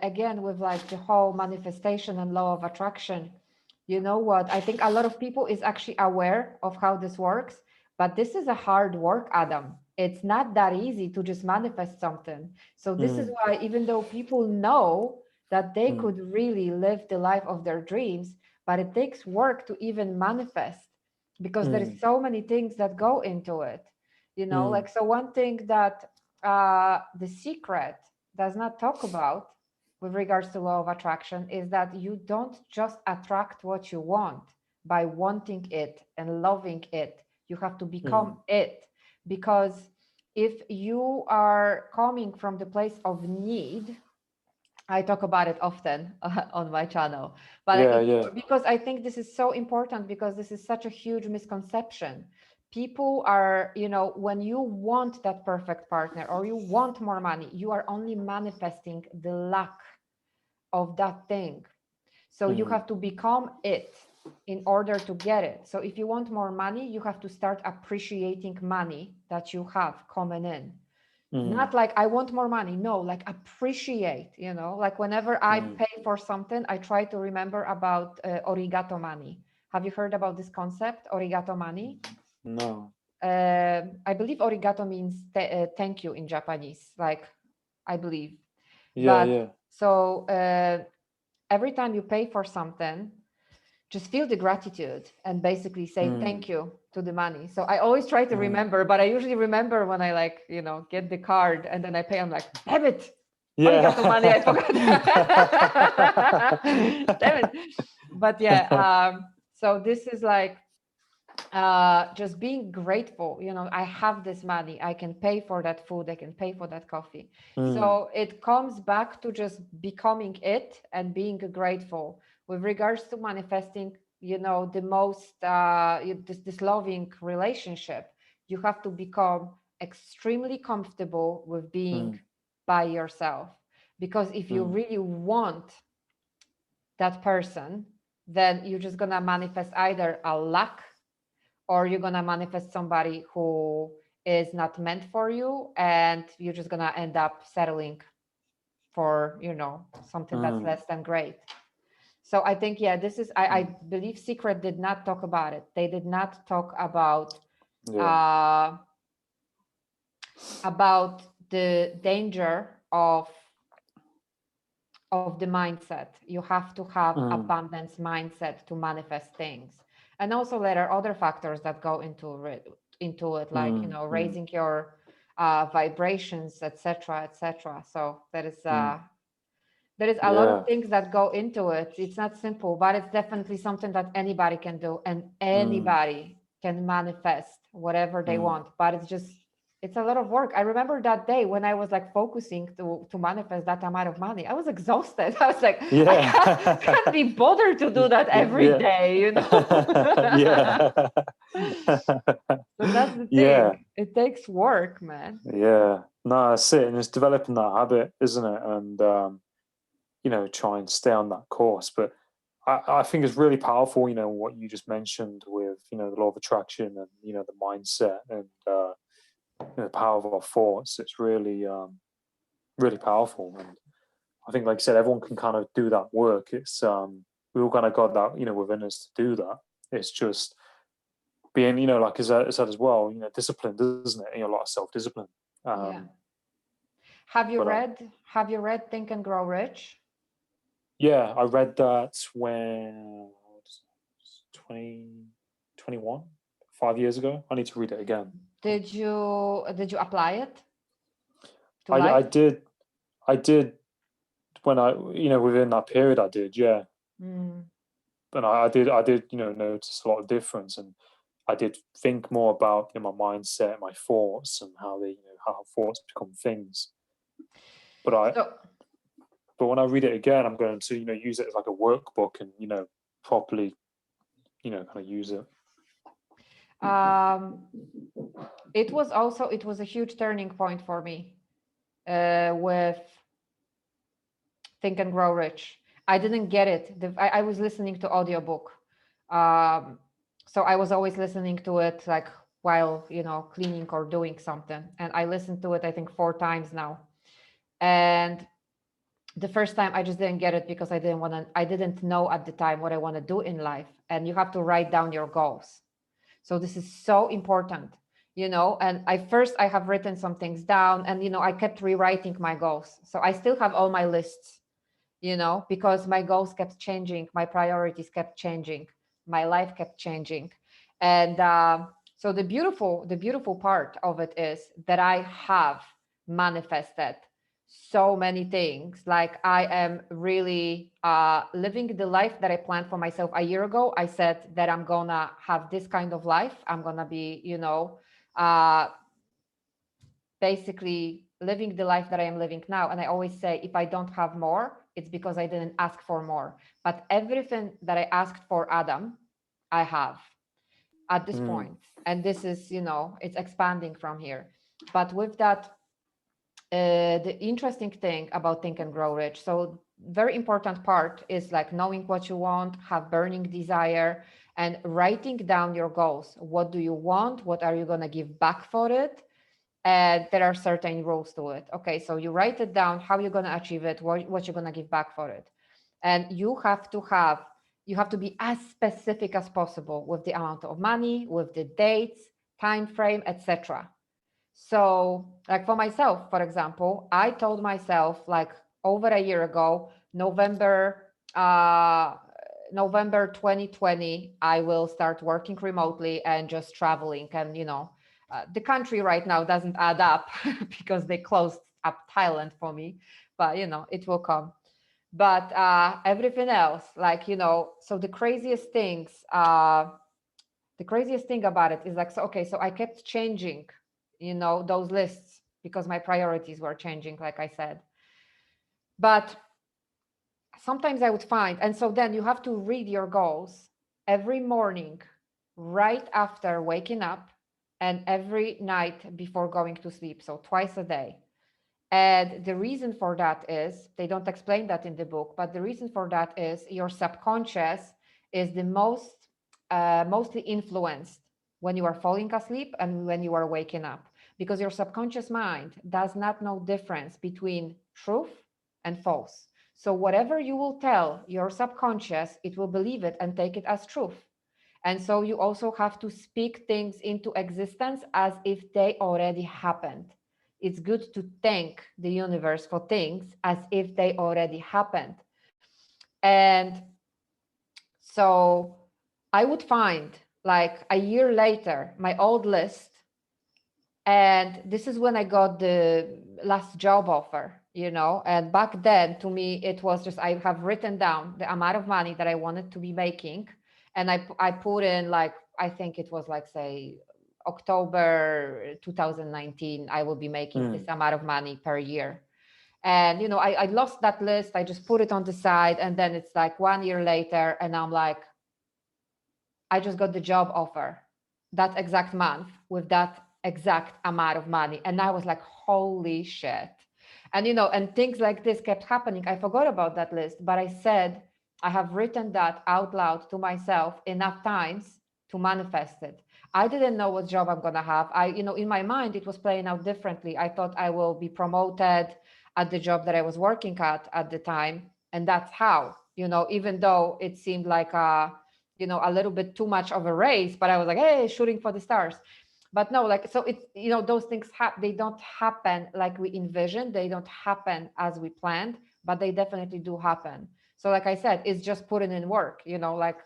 again with like the whole manifestation and law of attraction, you know what? I think a lot of people is actually aware of how this works, but this is a hard work, Adam. It's not that easy to just manifest something. So this is mm, why even though people know that they mm, could really live the life of their dreams, but it takes work to even manifest, because there is mm, so many things that go into it. mm, Like so one thing that the secret does not talk about with regards to law of attraction is that you don't just attract what you want by wanting it and loving it. You have to become mm. it, because if you are coming from the place of need, I talk about it often on my channel, but Yeah, yeah. because I think this is so important, because this is such a huge misconception. People are, when you want that perfect partner or you want more money, you are only manifesting the lack of that thing. So you Mm, have to become it in order to get it. So if you want more money, you have to start appreciating money that you have coming in. mm, Not like I want more money. No, like appreciate, like whenever I mm. pay for something, I try to remember about origato money. Have you heard about this concept, origato money? No. I believe origato means thank you in Japanese, like I believe. Yeah, But yeah. So every time you pay for something, just feel the gratitude and basically say thank you to the money. So I always try to remember, but I usually remember when I like, get the card and then I pay, I'm like, damn it. Yeah. Arigato money, I forgot. Damn it. But yeah, so this is like just being grateful. I have this money, I can pay for that food, I can pay for that coffee. So it comes back to just becoming it and being grateful. With regards to manifesting, the most this loving relationship, you have to become extremely comfortable with being by yourself. Because if you really want that person, then you're just gonna manifest either a lack, or you're gonna manifest somebody who is not meant for you, and you're just gonna end up settling for something that's less than great. So I think, yeah, this is I believe Secret did not talk about it. They did not talk about the danger of the mindset. You have to have abundance mindset to manifest things. And also there are other factors that go into it, like raising your vibrations, etc., etc. So there is a lot of things that go into it. It's not simple, but it's definitely something that anybody can do, and anybody can manifest whatever they want. But it's a lot of work. I remember that day when I was like focusing to manifest that amount of money. I was exhausted. I was like, I can't be bothered to do that every day, Yeah. So that's the thing. Yeah. It takes work, man. Yeah. No, that's it. And it's developing that habit, isn't it? And try and stay on that course. But I think it's really powerful, what you just mentioned with, the law of attraction and, the mindset and the power of our thoughts. It's really, really powerful. And I think, like I said, everyone can kind of do that work. It's we all kind of got that, within us to do that. It's just being, like I said as well, disciplined, isn't it? A lot of self-discipline. Yeah. Have you read Think and Grow Rich? Yeah, I read that when 2021, 5 years ago. I need to read it again. Did you apply it to I life? did when I within that period I did, yeah. And I did notice a lot of difference, and I did think more about my mindset, my thoughts, and how they how thoughts become things. But when I read it again, I'm going to use it as like a workbook and properly kind of use it. It was a huge turning point for me with Think and Grow Rich. I didn't get it. I was listening to audiobook. So I was always listening to it like while, cleaning or doing something. And I listened to it, I think 4 times now. And the first time I just didn't get it because I didn't know at the time what I want to do in life. And you have to write down your goals. So this is so important, and I have written some things down, and, I kept rewriting my goals. So I still have all my lists, because my goals kept changing, my priorities kept changing, my life kept changing. And so the beautiful part of it is that I have manifested so many things. Like I am really living the life that I planned for myself a year ago. I said that I'm gonna have this kind of life. I'm gonna be, basically living the life that I am living now. And I always say, if I don't have more, it's because I didn't ask for more. But everything that I asked for, Adam, I have at this point. And this is, it's expanding from here. But with that, the interesting thing about Think and Grow Rich, so very important part is like knowing what you want, have burning desire, and writing down your goals. What do you want? What are you going to give back for it? And there are certain rules to it. Okay, so you write it down, how you're going to achieve it, what you're going to give back for it. And you have to be as specific as possible with the amount of money, with the dates, time frame, etc. So like for myself, for example, I told myself like over a year ago, November 2020, I will start working remotely and just traveling. And, the country right now doesn't add up because they closed up Thailand for me, but, it will come. But everything else, like, so the craziest thing about it is like, so, okay, so I kept changing, those lists because my priorities were changing, like I said. But sometimes I would find, and so then you have to read your goals every morning, right after waking up, and every night before going to sleep. So twice a day. And the reason for that is, they don't explain that in the book, but the reason for that is your subconscious is the mostly influenced when you are falling asleep and when you are waking up, because your subconscious mind does not know difference between truth and false. So whatever you will tell your subconscious, it will believe it and take it as truth. And so you also have to speak things into existence as if they already happened. It's good to thank the universe for things as if they already happened. And so I would find, like, a year later, my old list. And this is when I got the last job offer, and back then, to me, it was just, I have written down the amount of money that I wanted to be making. And I put in, like, I think it was like, say, October 2019, I will be making this amount of money per year. And, I lost that list. I just put it on the side. And then it's like 1 year later, and I'm like, I just got the job offer that exact month with that exact amount of money. And I was like, holy shit. And, and things like this kept happening. I forgot about that list, but I said, I have written that out loud to myself enough times to manifest it. I didn't know what job I'm going to have. In my mind, it was playing out differently. I thought I will be promoted at the job that I was working at the time. And that's how, even though it seemed like a little bit too much of a race, but I was like, hey, shooting for the stars. But no, like, so it's, those things they don't happen like we envisioned. They don't happen as we planned, but they definitely do happen. So like I said, it's just putting in work, like,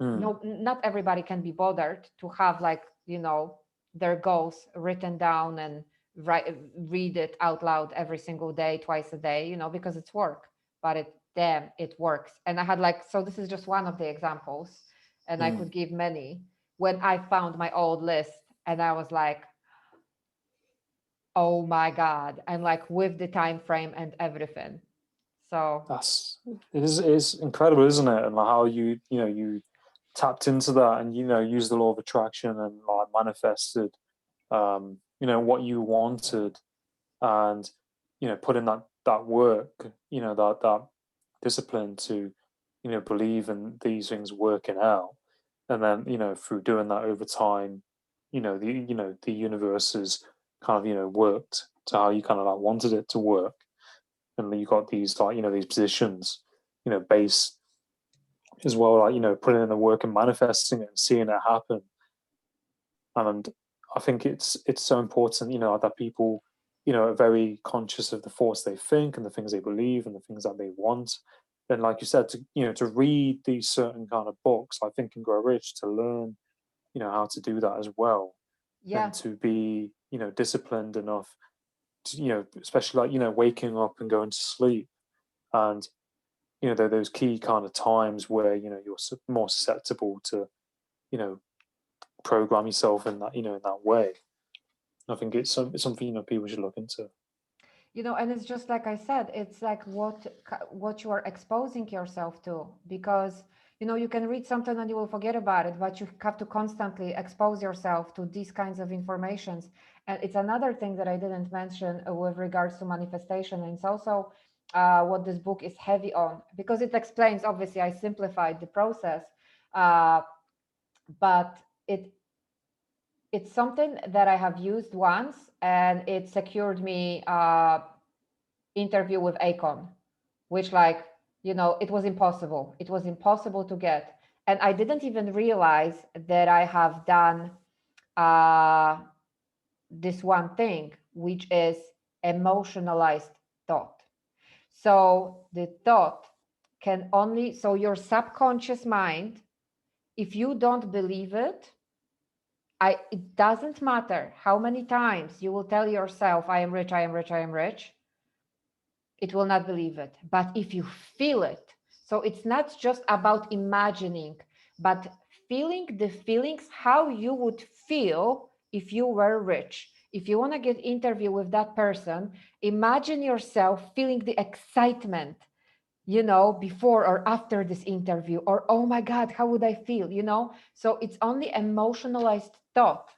no, not everybody can be bothered to have, like, their goals written down and read it out loud every single day, twice a day, because it's work, but it works. And I had, like, so this is just one of the examples, and I could give many, when I found my old list and I was like, oh my God, and like with the time frame and everything. So It is incredible, isn't it? And like how you tapped into that and used the law of attraction and like manifested what you wanted, and put in that work, that discipline to believe in these things working out. And then through doing that over time, the universe has kind of worked to how you kind of like wanted it to work. And you got these, like, these positions, based as well, like, putting in the work and manifesting it and seeing it happen. And I think it's so important, that people, are very conscious of the thoughts they think and the things they believe and the things that they want. And like you said, to read these certain kind of books, like Think and Grow Rich, to learn, how to do that as well, yeah. and to be, disciplined enough to, especially like, waking up and going to sleep. And, those key kind of times where, you're more susceptible to, you know, program yourself in that, in that way. I think it's something, people should look into. And it's just like I said, it's like what you are exposing yourself to, because you can read something and you will forget about it, but you have to constantly expose yourself to these kinds of informations. And it's another thing that I didn't mention with regards to manifestation, and it's also what this book is heavy on, because it explains, obviously I simplified the process, uh, but it's something that I have used once, and it secured me interview with Akon, which, like, it was impossible. It was impossible to get. And I didn't even realize that I have done uh, this one thing, which is emotionalized thought. So the thought can only, so your subconscious mind, if you don't believe it, it doesn't matter how many times you will tell yourself, I am rich, I am rich, I am rich, it will not believe it. But if you feel it, so it's not just about imagining, but feeling the feelings, how you would feel if you were rich. If you want to get interview with that person, imagine yourself feeling the excitement, before or after this interview, or, oh my God, how would I feel, So it's only emotionalized thought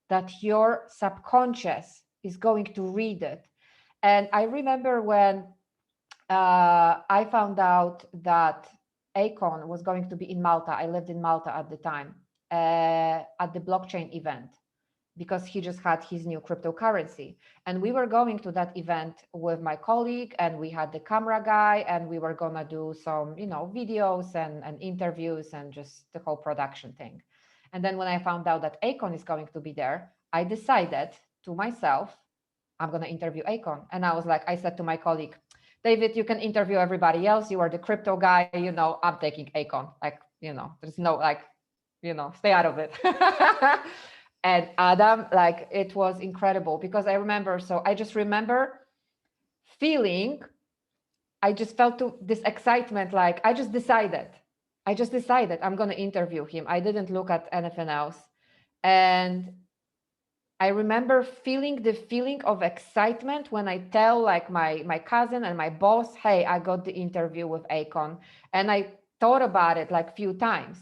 that your subconscious is going to read it. And I remember when I found out that Akon was going to be in Malta. I lived in Malta at the time, at the blockchain event, because he just had his new cryptocurrency. And we were going to that event with my colleague, and we had the camera guy, and we were going to do some, videos and interviews and just the whole production thing. And then when I found out that Akon is going to be there, I decided to myself, I'm going to interview Akon. And I said to my colleague, David, you can interview everybody else. You are the crypto guy, I'm taking Akon. There's no stay out of it. And Adam, it was incredible because I just remember feeling, I just felt this excitement, I just decided I'm going to interview him. I didn't look at anything else. And I remember feeling the feeling of excitement when I tell my cousin and my boss, hey, I got the interview with Akon. And I thought about it few times,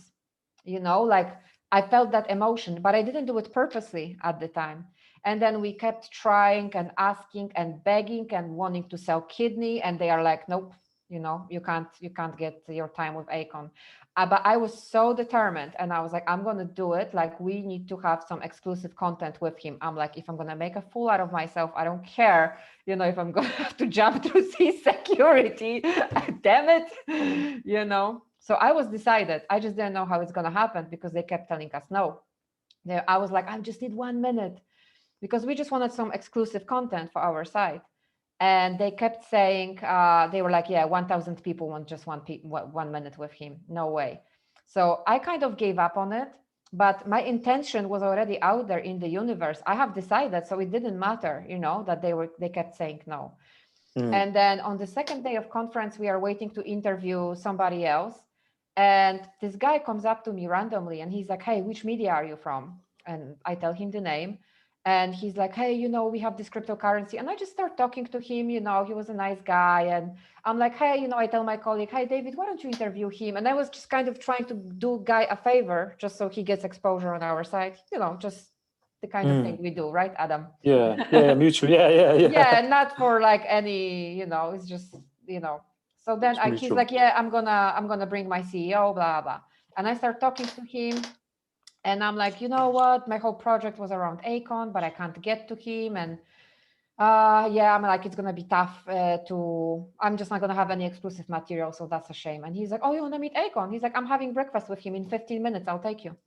I felt that emotion, but I didn't do it purposely at the time. And then we kept trying and asking and begging and wanting to sell kidney. And they are like, nope, you can't get your time with Akon. But I was so determined, and I was like, I'm going to do it. We need to have some exclusive content with him. I'm like, if I'm going to make a fool out of myself, I don't care, if I'm going to have to jump through security, damn it, So I was decided. I just didn't know how it's going to happen because they kept telling us no. I was like, I just need 1 minute because we just wanted some exclusive content for our site. And they kept saying, they were like, yeah, 1,000 people want just 1 minute with him. No way. So I kind of gave up on it, but my intention was already out there in the universe. I have decided, so it didn't matter, that they kept saying no. And then on the second day of conference, we are waiting to interview somebody else. And this guy comes up to me randomly and he's like, hey, which media are you from? And I tell him the name. And he's like, hey, we have this cryptocurrency. And I just start talking to him, he was a nice guy. And I'm like, hey, I tell my colleague, hey, David, why don't you interview him? And I was just kind of trying to do Guy a favor just so he gets exposure on our site, just the kind of thing we do, right, Adam? Yeah, mutual. Yeah. Yeah, not for any, it's just, So then he's like, yeah, I'm gonna bring my CEO, blah, blah. And I start talking to him. And I'm like, you know what? My whole project was around Akon, but I can't get to him. And yeah, I'm like, it's going to be tough I'm just not going to have any exclusive material. So that's a shame. And he's like, oh, you want to meet Akon? He's like, I'm having breakfast with him in 15 minutes. I'll take you.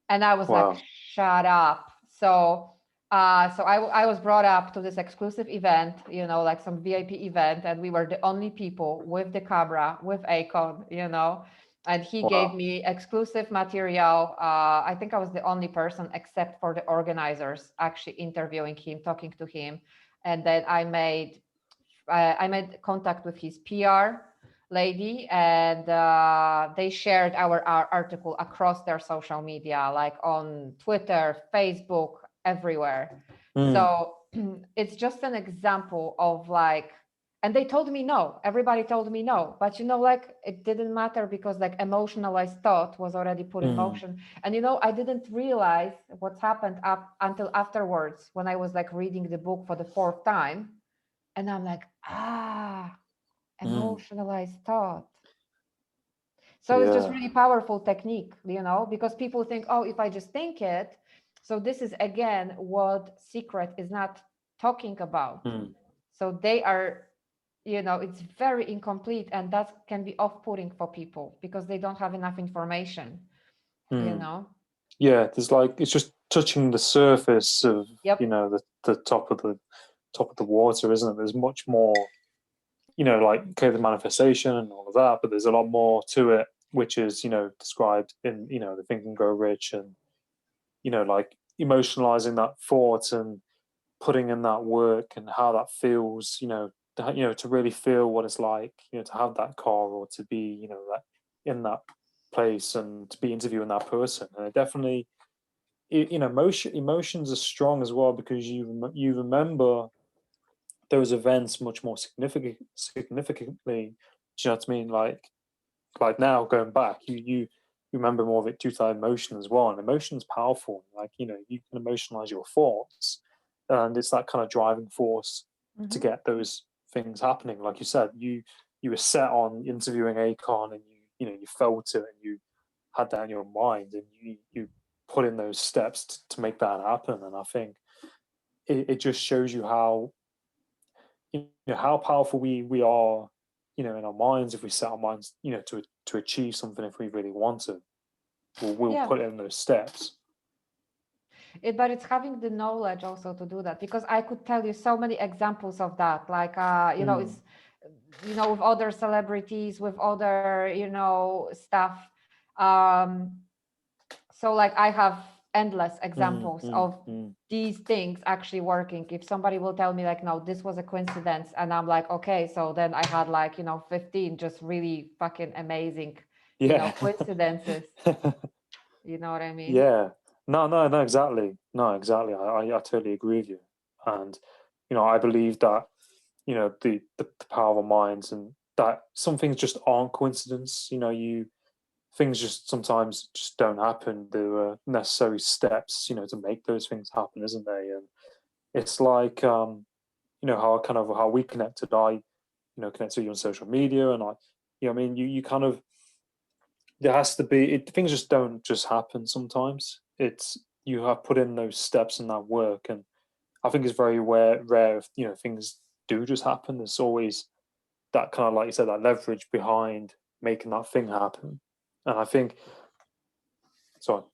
And I was like, shut up. So I was brought up to this exclusive event, some VIP event. And we were the only people with the camera, with Akon, and he gave me exclusive material. I think I was the only person except for the organizers actually interviewing him, talking to him. And then I made contact with his PR lady, and they shared our article across their social media, like on Twitter, Facebook, everywhere. So it's just an example of and they told me no. Everybody told me no. But it didn't matter because emotionalized thought was already put in motion. And I didn't realize what's happened until afterwards when I was reading the book for the 4th time. And I'm like, emotionalized thought. So it's just really powerful technique, because people think, oh, if I just think it. So this is again what Secret is not talking about. So they are, it's very incomplete, and that can be off-putting for people because they don't have enough information, Yeah, there's it's just touching the surface of, Yep. the top of the water, isn't it? There's much more like, okay, the manifestation and all of that, but there's a lot more to it, which is, described in, the Think and Grow Rich, and, like, emotionalizing that thought and putting in that work and how that feels, to really feel what it's like, to have that car, or to be, that in that place, and to be interviewing that person. And it definitely, emotions are strong as well, because you remember those events much more significantly. Do you know what I mean? Like now, going back, you remember more of it due to that emotion as well. And emotion's powerful. Like, you can emotionalize your thoughts, and it's that kind of driving force to Mhm. get those things happening. Like you said, you were set on interviewing Akon, and you felt it, and you had that in your mind, and you put in those steps to make that happen. And I think it just shows you how, how powerful we are, in our minds, if we set our minds, to achieve something. If we really want to, we'll Yeah. put in those steps. But it's having the knowledge also to do that, because I could tell you so many examples of that. Like, Mm, it's, with other celebrities, with other, stuff. Um, so like I have endless mm, examples mm, of mm. these things actually working. If somebody will tell me like, no, this was a coincidence, and I'm like, okay, so then I had like, 15 just really fucking amazing, Yeah. coincidences. You know what I mean? Yeah. No, no, no, exactly. No, exactly. I totally agree with you. And, I believe that, the power of our minds, and that some things just aren't coincidence. Things just sometimes just don't happen. There are necessary steps, to make those things happen, isn't they? And it's like, how we connected. I, connect to you on social media, and I mean, you kind of, there has to be, things just don't just happen sometimes. It's, you have put in those steps and that work. And I think it's very rare if, things do just happen. There's always that kind of, like you said, that leverage behind making that thing happen. And I think, sorry.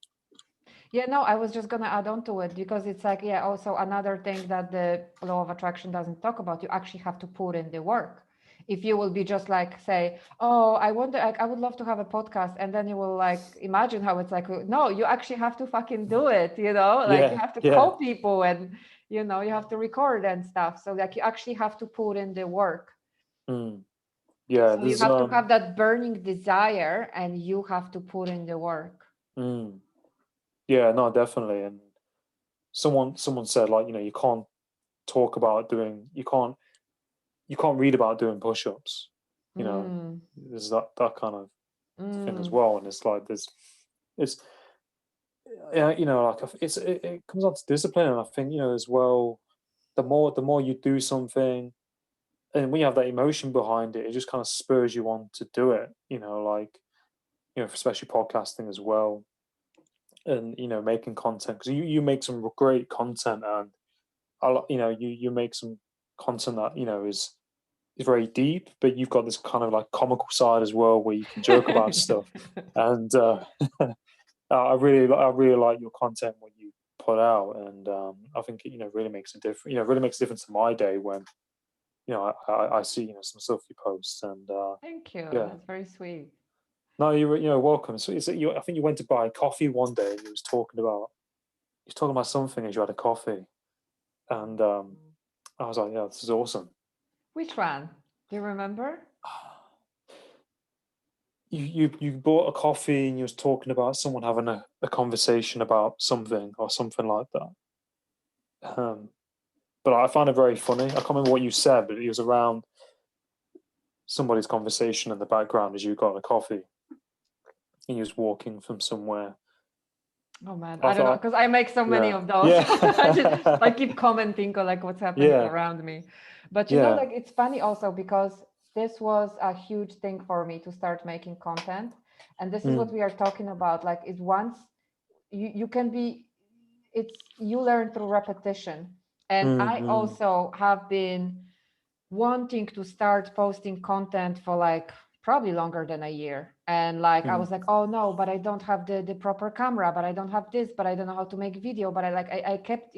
Yeah, no, I was just gonna add on to it, because it's like, yeah, also another thing that the law of attraction doesn't talk about. You actually have to put in the work. If you will be just like say, oh, I wonder, like, I would love to have a podcast, and then you will like imagine how it's like. No, you actually have to fucking do it. Like you Yeah, have to yeah. call people, and you have to record and stuff. So like you actually have to put in the work. Mm, yeah, So you there's have to have that burning desire, and you have to put in the work. mm, yeah, no, definitely. And someone said, like, you can't talk about doing, you can't read about doing push-ups. You know, Mm, there's that kind of thing as mm. well. And it's like, it's, yeah, like, it comes down to discipline. And I think, as well, the more you do something, and when you have that emotion behind it, it just kind of spurs you on to do it. Like, especially podcasting as well, and, making content, because you make some great content. And you make some content that, is very deep, but you've got this kind of like comical side as well, where you can joke about stuff. And I really like your content, what you put out. And I think it, really makes a difference. Really makes a difference to my day when, I see, some stuff you post. And Thank you. yeah, That's very sweet. no, you're welcome. So I think you went to buy coffee one day, and you was talking about something as you had a coffee. And I was like, yeah, this is awesome. Which one? Do you remember? You bought a coffee, and you was talking about someone having a conversation about something, or something like that. But I found it very funny. I can't remember what you said, but it was around somebody's conversation in the background as you got a coffee, and you was walking from somewhere. Oh man, I I don't know, thought, because I make so many yeah, of those. I yeah, keep commenting on like what's happening yeah, around me. But yeah, like it's funny also, because this was a huge thing for me to start making content. And this is what mm, we are talking about. Like it once you can be, it's you learn through repetition. And mm, I mm, also have been wanting to start posting content for like probably longer than a year. And like I mm, was like, oh no, but I don't have the proper camera, but I don't have this, but I don't know how to make video, but I kept,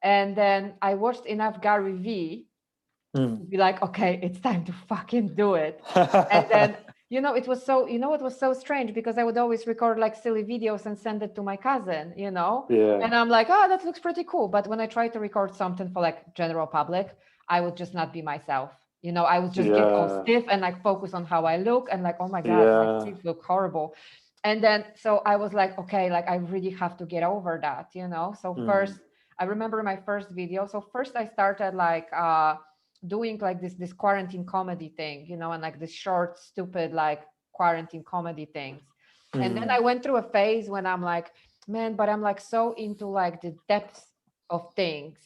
and then I watched enough Gary V Mm. be like, okay, it's time to fucking do it. And then, it was so, it was so strange because I would always record like silly videos and send it to my cousin, Yeah. and I'm like, oh, that looks pretty cool. But when I try to record something for like general public, I would just not be myself. I would just get all Yeah. stiff and like focus on how I look and like, oh my God, my Yeah. teeth look horrible. And then, so I was like, okay, like I really have to get over that, So Mm. first, I remember my first video. So first I started like, doing like this quarantine comedy thing, and like this short, stupid, like quarantine comedy things. And then I Mm. went through a phase when I'm like, man, but I'm like so into like the depth of things,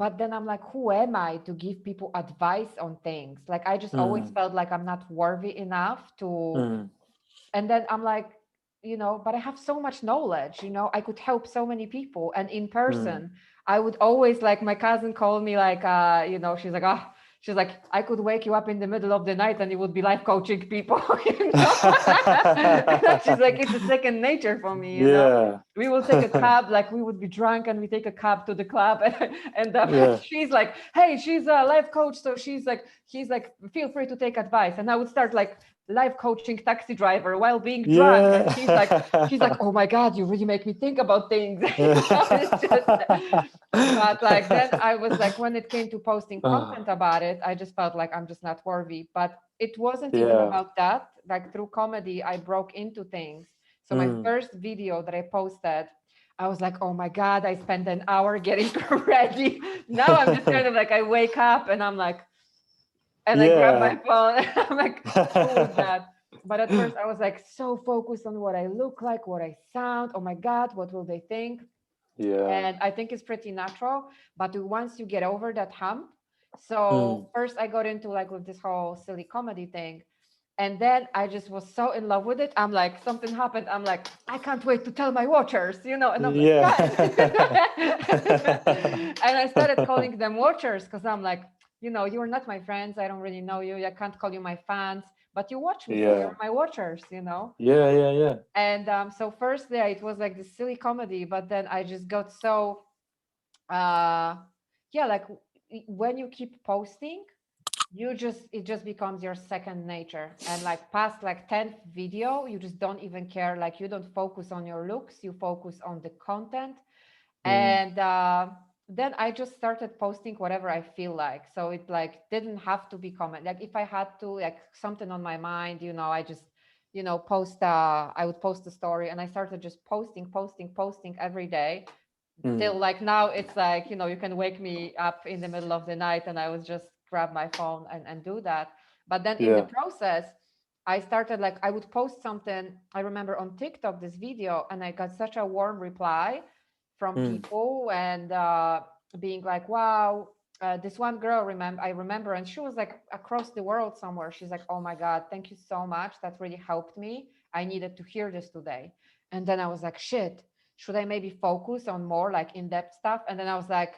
but then I'm like, who am I to give people advice on things? Like I just always Mm. felt like I'm not worthy enough to. Mm. And then I'm like, but I have so much knowledge, I could help so many people. And in Mm. person, I would always, like, my cousin called me like, she's like, she's like, I could wake you up in the middle of the night and you would be life coaching people. She's like, it's a second nature for me. Yeah. We will take a cab, like we would be drunk and we take a cab to the club, and Yeah. she's like, hey, she's a life coach, so he's like, feel free to take advice. And I would start like life coaching taxi driver while being drunk, and she's like, Yeah. oh my God, you really make me think about things. It's just, Yeah. but like then I was like, when it came to posting Oh, content about it, I just felt like I'm just not worthy. But it wasn't even yeah. about that. Like through comedy, I broke into things. So my Mm. first video that I posted, I was like, oh my God, I spent an hour getting ready. Now I'm just kind of like, I wake up and I'm like, and I grab my Yeah. phone and I'm like, who is that? But at first I was like so focused on what I look like, what I sound. Oh my God, what will they think? Yeah. And I think it's pretty natural. But once you get over that hump, Mm. so first I got into like with this whole silly comedy thing. And then I just was so in love with it. I'm like, something happened. I'm like, I can't wait to tell my watchers, and I'm like, Yeah. guys. And I started calling them watchers because I'm like, you're not my friends. I don't really know you. I can't call you my fans, but you watch me. So Yeah. you're my watchers. Yeah. Yeah. Yeah. And so first, yeah, it was like this silly comedy, but then I just got so, uh, yeah, like when you keep posting, it just becomes your second nature. And like past like 10th video, you just don't even care. Like you don't focus on your looks, you focus on the content. Mm. And then I just started posting whatever I feel like. So it like didn't have to be comment. Like if I had to, like something on my mind, I just post I would post a story, and I started just posting every day Mm. till like now. It's like, you can wake me up in the middle of the night and I was just grab my phone and do that. But then in the Yeah. process, I started like, I would post something, I remember on TikTok, this video, and I got such a warm reply from Mm. people, and being like, wow, this one girl, I remember, and she was like across the world somewhere. She's like, oh my God, thank you so much, that really helped me, I needed to hear this today. And then I was like, shit, should I maybe focus on more like in-depth stuff? And then I was like,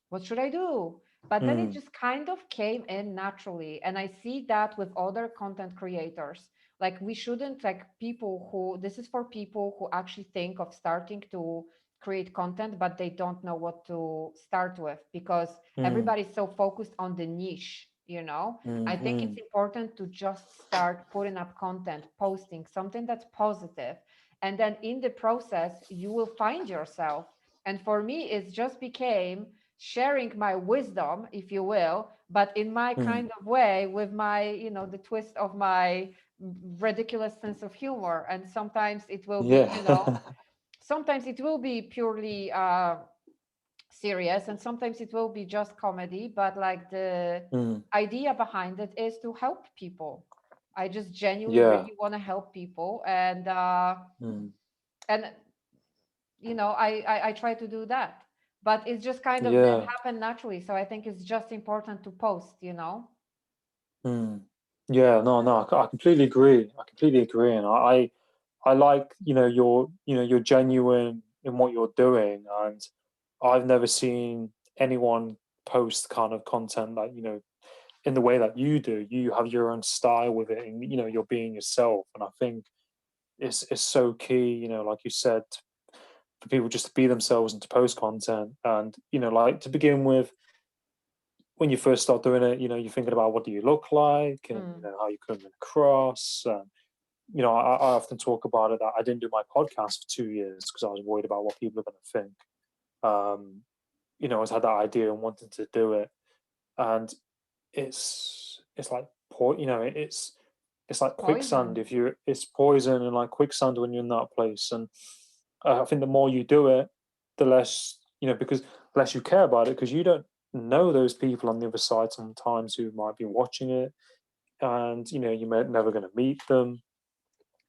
what should I do? But then it Mm. just kind of came in naturally. And I see that with other content creators. Like we shouldn't, like, people who, this is for people who actually think of starting to create content, but they don't know what to start with, because Mm. everybody's so focused on the niche. I think it's Mm. important to just start putting up content, posting something that's positive, and then in the process you will find yourself. And for me, it just became sharing my wisdom, if you will, but in my Mm. kind of way, with my, the twist of my ridiculous sense of humor. And sometimes it will be, Yeah. sometimes it will be purely serious, and sometimes it will be just comedy, but like the Mm. idea behind it is to help people. I just genuinely Yeah. really want to help people, Mm. and I try to do that, but it's just kind of then Yeah. happen naturally. So I think it's just important to post. Mm. Yeah. No. No. I completely agree. I completely agree, and I like, you're genuine in what you're doing, and I've never seen anyone post kind of content that, in the way that you do. You have your own style with it, and you're being yourself. And I think it's so key, like you said, for people just to be themselves and to post content. And like, to begin with, when you first start doing it, you're thinking about what do you look like and Mm. how you come across. I often talk about it that I didn't do my podcast for 2 years because I was worried about what people are going to think. Um, I always had that idea and wanted to do it, and it's like it's like quicksand. Poison. If you It's poison and like quicksand when you're in that place. And I think the more you do it, the less because less you care about it, because you don't know those people on the other side sometimes who might be watching it, and you may never going to meet them.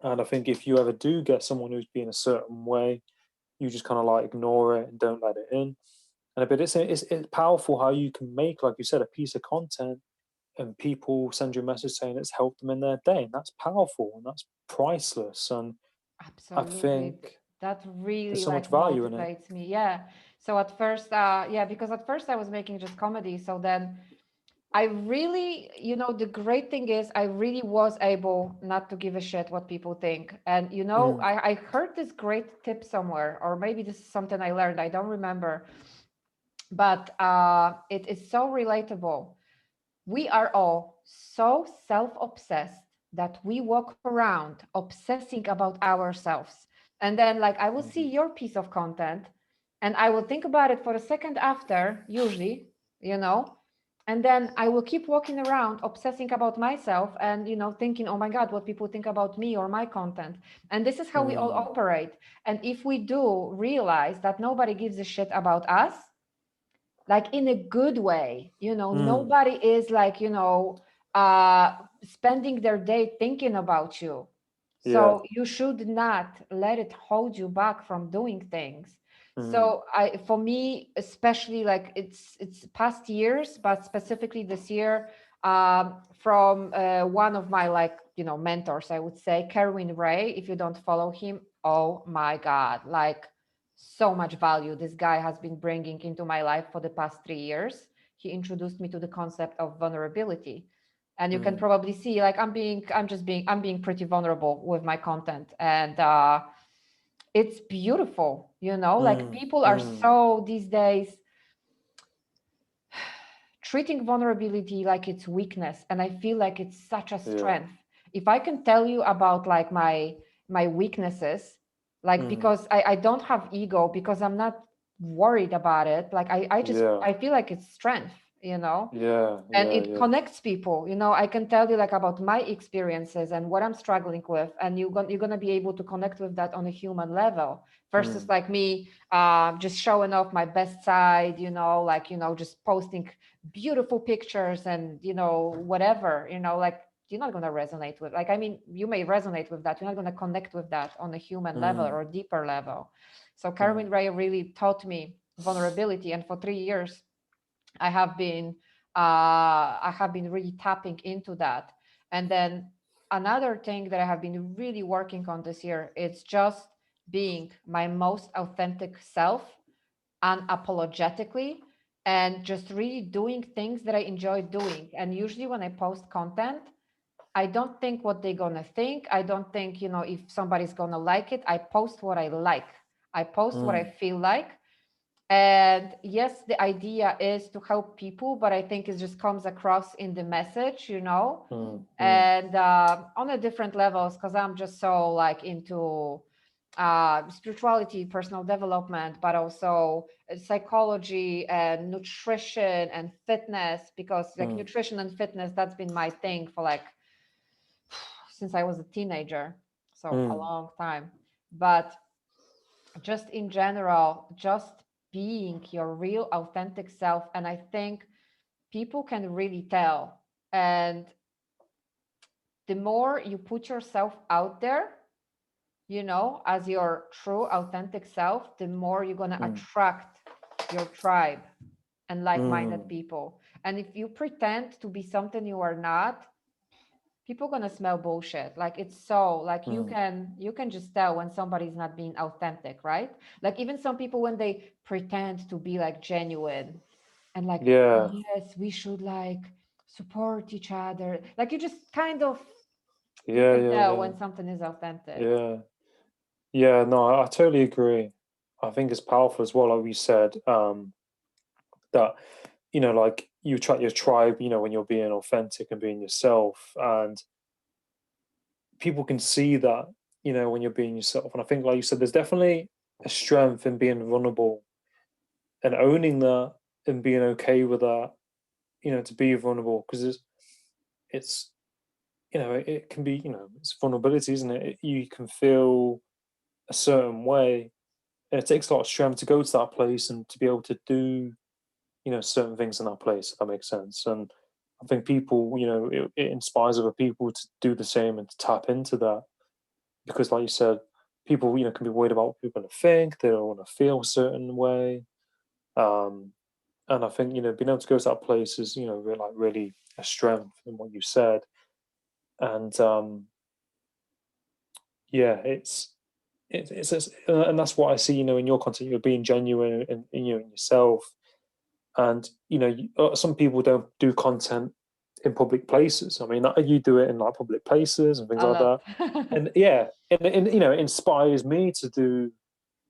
And I think if you ever do get someone who's being a certain way, you just kind of like ignore it and don't let it in. And but it's powerful how you can make, like you said, a piece of content and people send you a message saying it's helped them in their day, and that's powerful and that's priceless. And I Absolutely. think That there's really so much like value in it. motivates me. Yeah. So at first, yeah, because at first I was making just comedy. So then I really, the great thing is I really was able not to give a shit what people think. And, Mm, I heard this great tip somewhere, or maybe this is something I learned. I don't remember, but it is so relatable. We are all so self-obsessed that we walk around obsessing about ourselves. And then like I will see mhm, your piece of content and I will think about it for a second after, usually, you know, and then I will keep walking around obsessing about myself and thinking, oh my God, what people think about me or my content. And this is how we all mm, operate. And if we do realize that nobody gives a shit about us, like in a good way, mm, nobody is like uh spending their day thinking about you, yeah. so you should not let it hold you back from doing things. Mm, So for me especially, like it's past years, but specifically this year, from one of my like mentors, I would say Kerwin Ray. If you don't follow him, oh my God, like so much value this guy has been bringing into my life for the past 3 years. He introduced me to the concept of vulnerability, and you can mm, probably see like I'm being pretty vulnerable with my content, and it's beautiful, like mm, people are mm, so these days treating vulnerability like it's weakness, and I feel like it's such a yeah. strength. If I can tell you about like my weaknesses, like Mm, because I don't have ego, because I'm not worried about it, like I just yeah. I feel like it's strength, Yeah. and Yeah. it Yeah. connects people. I can tell you like about my experiences and what I'm struggling with, and you're gonna be able to connect with that on a human level, versus Mm, like me just showing off my best side, like just posting beautiful pictures and whatever, like you're not gonna resonate with, like, I mean, you may resonate with that, you're not gonna connect with that on a human level mm, or a deeper level. So mm, Carmen Ray really taught me vulnerability, and for 3 years I have been really tapping into that. And then another thing that I have been really working on this year is just being my most authentic self unapologetically, and just really doing things that I enjoy doing. And usually when I post content, I don't think what they're gonna think. I don't think, if somebody's gonna like it. I post what I like. I post what I mm, feel like. And yes, the idea is to help people, but I think it just comes across in the message, mm, mm, and on a different levels, because I'm just so like into spirituality, personal development, but also psychology and nutrition and fitness, because like mm, nutrition and fitness, that's been my thing for like since I was a teenager, so a mm, long time. But just in general, just being your real authentic self. And I think people can really tell. And the more you put yourself out there, as your true authentic self, the more you're going to mm, attract your tribe and like-minded mm, people. And if you pretend to be something you are not, people gonna smell bullshit. Like it's so like you mm. can you can just tell when somebody's not being authentic, right? Like even some people, when they pretend to be like genuine and like, Yeah. yes, we should like support each other, like you just kind of, you Yeah. can Yeah. tell Yeah. when something is authentic. Yeah. Yeah. No, I totally agree. I think it's powerful as well, like we said, that you know, like you attract your tribe, you know, when you're being authentic and being yourself, and people can see that, you know, when you're being yourself. And I think, like you said, there's definitely a strength in being vulnerable and owning that and being okay with that, you know, to be vulnerable, because it's, you know, it can be, you know, it's vulnerability, isn't it? You can feel a certain way, and it takes a lot of strength to go to that place and to be able to do, you know, certain things in that place, if that makes sense. And I think people, you know, it inspires other people to do the same and to tap into that, because, like you said, people, you know, can be worried about what people are going to think. They don't want to feel a certain way. Um, and I think, you know, being able to go to that place is, you know, like really a strength in what you said. And yeah, and that's what I see, you know, in your content. You're being genuine in you know, in yourself. And you know, some people don't do content in public places. I mean, you do it in like public places and things A like lot. that. And yeah, and you know, it inspires me to do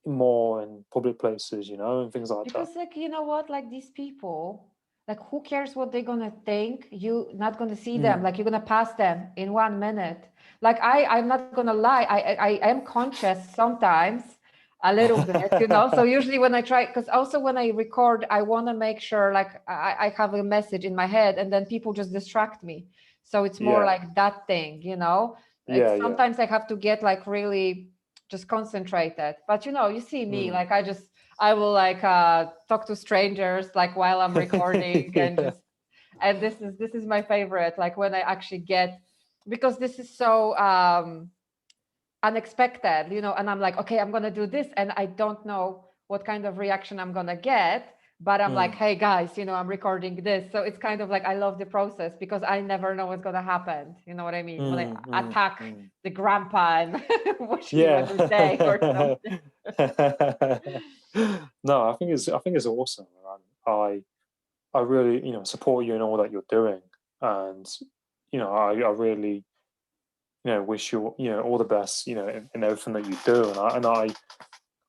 more in public places, you know, and things like that. Because like, you know what, like these people, like who cares what they're gonna think? You not gonna see them, Mm, like you're gonna pass them in 1 minute. Like I'm not gonna lie, I am conscious sometimes a little bit, you know. So usually when I try, because also when I record, I want to make sure like I have a message in my head, and then people just distract me. So it's more yeah, like that thing, you know. Like yeah, yeah. sometimes I have to get like really just concentrated. But you know, you see me, Mm. like I will like talk to strangers like while I'm recording, and Yeah. just, and this is my favorite, like when I actually get, because this is so unexpected, you know, and I'm like, okay, I'm gonna do this, and I don't know what kind of reaction I'm gonna get, but I'm like, Mm, hey guys, you know, I'm recording this. So it's kind of like I love the process because I never know what's gonna happen. You know what I mean? When I mm, mm, attack mm. the grandpa and wish him a Yeah. good day or something. No, I think it's awesome, man. I really, you know, support you in all that you're doing, and you know, I really, you know, wish you, you know, all the best, you know, in everything that you do,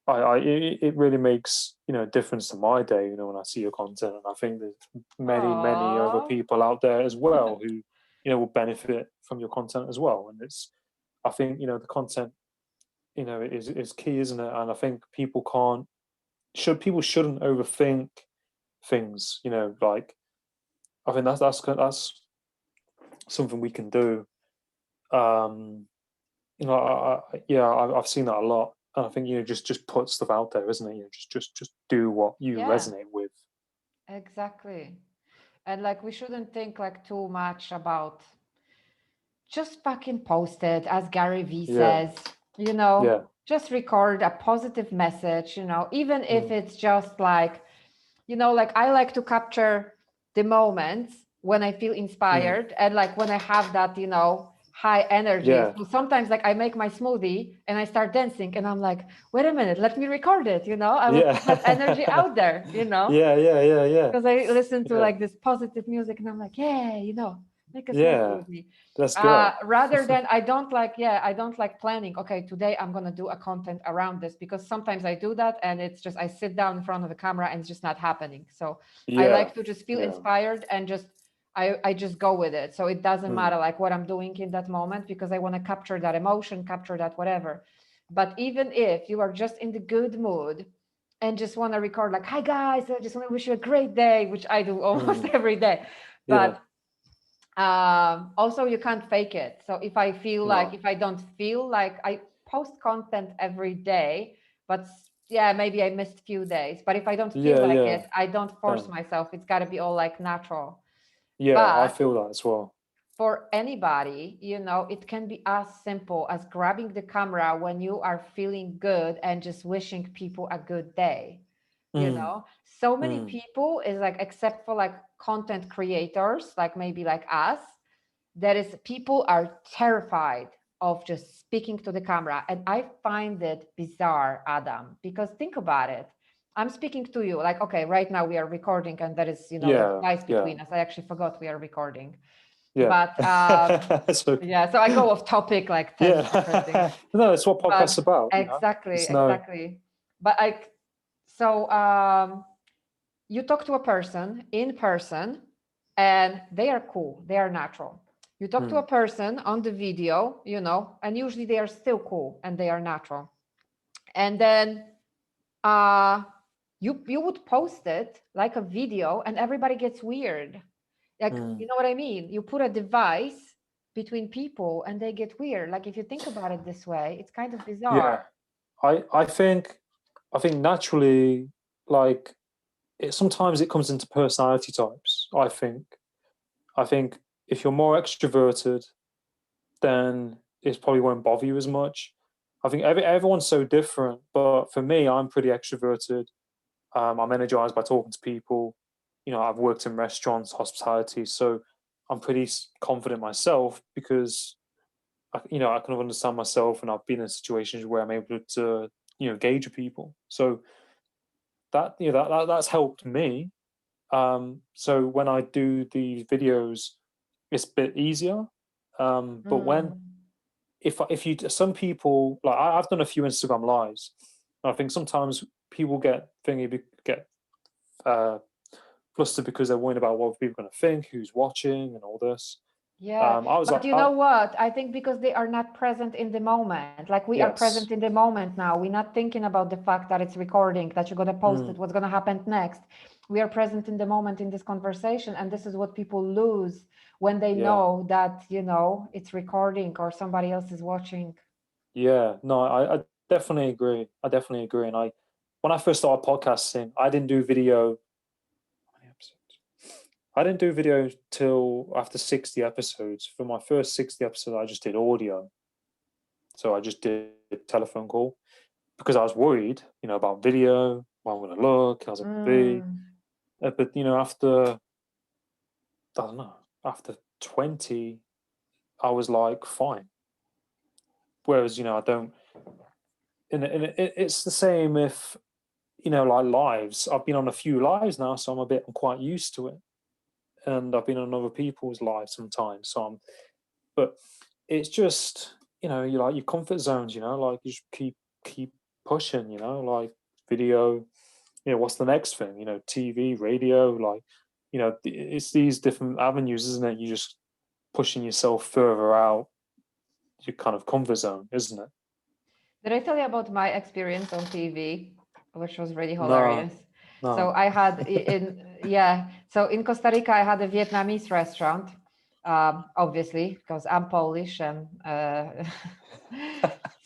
it really makes, you know, a difference to my day, you know, when I see your content, and I think there's many other Oh, people out there as well who, you know, will benefit from your content as well, and I think, you know, the content, you know, is key, isn't it? And I think people shouldn't overthink things, you know, like I think that's something we can do. Um, you know, yeah, I've seen that a lot, and I think, you know, just put stuff out there, isn't it? You know, just do what you yeah, resonate with. exactly. And like we shouldn't think like too much about, just fucking post it, as Gary Vee Yeah, says, you know, yeah, just record a positive message, you know, even if mm, it's just like, you know, like I like to capture the moments when I feel mm, inspired and like when I have that, you know, high energy. yeah, So sometimes like I make my smoothie and I start dancing and I'm like, wait a minute, let me record it, you know, I will yeah, put that energy out there, you know, yeah, because I listen to yeah, like this positive music and I'm like, yeah, you know, make a smoothie yeah. with me. Let's go. Rather than I don't like, yeah, I don't like planning. Okay, today I'm gonna do a content around this, because sometimes I do that and it's just I sit down in front of the camera and it's just not happening. So I Yeah, like to just feel yeah, inspired and just I just go with it. So it doesn't matter mm, like what I'm doing in that moment, because I want to capture that emotion, capture that whatever. But even if you are just in the good mood and just want to record like, hi guys, I just want to wish you a great day, which I do almost mm, every day. yeah. But also you can't fake it. So if I feel like, No. if I don't feel like, I post content every day, but yeah, maybe I missed few days. But if I don't feel Yeah, like yeah. it, I don't force Same. myself. It's got to be all like natural. Yeah, I But feel that as well. for anybody, you know, it can be as simple as grabbing the camera when you are feeling good and just wishing people a good day. You Mm, know, so many mm, people is like, except for like content creators, like maybe like us, that is, people are terrified of just speaking to the camera. And I find it bizarre, Adam, because think about it. I'm speaking to you like, okay, right now we are recording and there is, you know, the yeah, device yeah, between us. I actually forgot we are recording. yeah. But So yeah, so I go off topic like 10 different things. yeah. No, it's what But podcast's about, you know. exactly, It's no exactly. But I, so you talk to a person in person and they are cool, they are natural. You talk to a person on the video, you know, and usually they are still cool and they are natural. And then you would post it like a video and everybody gets weird. Like, you know what I mean? You put a device between people and they get weird. Like if you think about it this way, it's kind of bizarre. Yeah. I think naturally, like sometimes it comes into personality types. I think if you're more extroverted, then it probably won't bother you as much. I think everyone's so different, but for me, I'm pretty extroverted. I'm energized by talking to people. You know, I've worked in restaurants, hospitality, so I'm pretty confident myself because I kind of understand myself, and I've been in situations where I'm able to gauge people. So that's helped me. So when I do these videos, it's a bit easier. But when Mm. if you some people like I've done a few Instagram lives, and I think sometimes people get uh, flustered because they're worried about what people are going to think, who's watching, and all this. Yeah, I was but like, you know what? I think because they are not present in the moment. Like we are present yes, in the moment now. We're not thinking about the fact that it's recording, that you're going to post it, mm, what's going to happen next. We are present in the moment in this conversation. And this is what people lose when they yeah, know that, you know, it's recording or somebody else is watching. yeah. No, I definitely agree. I definitely agree. And when I first started podcasting, I didn't do video. How many episodes? I didn't do video till after 60 episodes. For my first 60 episodes, I just did audio. So I just did a telephone call because I was worried, about video, how I'm going to look, how's it going to be. Mm. But after I don't know, after 20, I was like fine. Whereas I don't. And it's the same if like lives. I've been on a few lives now, so I'm quite used to it. And I've been on other people's lives sometimes, so I'm. But it's just you like your comfort zones. Like you just keep pushing. Like video. What's the next thing? TV, radio, like it's these different avenues, isn't it? You just pushing yourself further out your kind of comfort zone, isn't it? Did I tell you about my experience on TV, which was really No, hilarious? So no. I had so in Costa Rica, I had a Vietnamese restaurant, obviously, because I'm Polish and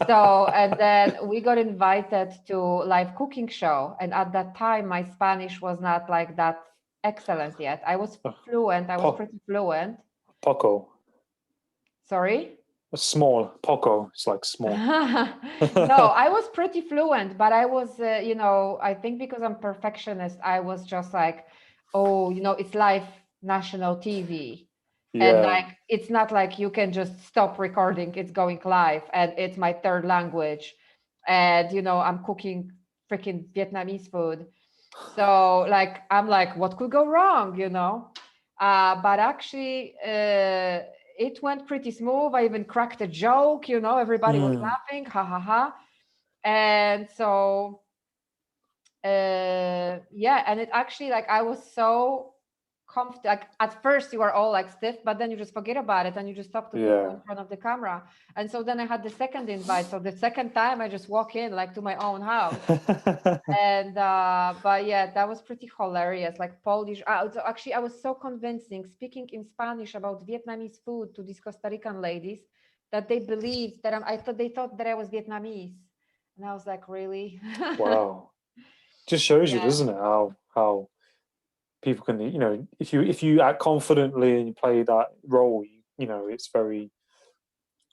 so, and then we got invited to live cooking show. And at that time, my Spanish was not like that excellent yet. I was fluent. I was Po- pretty fluent. Poco. Sorry? Small. Poco. It's like small. No, I was pretty fluent, but I was, I think because I'm perfectionist, I was just like, oh, it's live national TV. And Yeah. like, it's not like you can just stop recording, it's going live, and it's my third language. And, I'm cooking freaking Vietnamese food. So, like, I'm like, what could go wrong, But actually, it went pretty smooth. I even cracked a joke, everybody was Mm. laughing, ha ha ha. And so, yeah, and it actually, like, I was so comfortable. Like, at first, you are all like stiff, but then you just forget about it and you just talk to people Yeah. in front of the camera. And so then I had the second invite. So the second time, I just walk in like to my own house. And but yeah, that was pretty hilarious. Like Polish, so actually I was so convincing speaking in Spanish about Vietnamese food to these Costa Rican ladies that they believed that they thought that I was Vietnamese, and I was like, really? Wow. Just shows you, Yeah. doesn't it, how people can, if you act confidently and you play that role, it's very,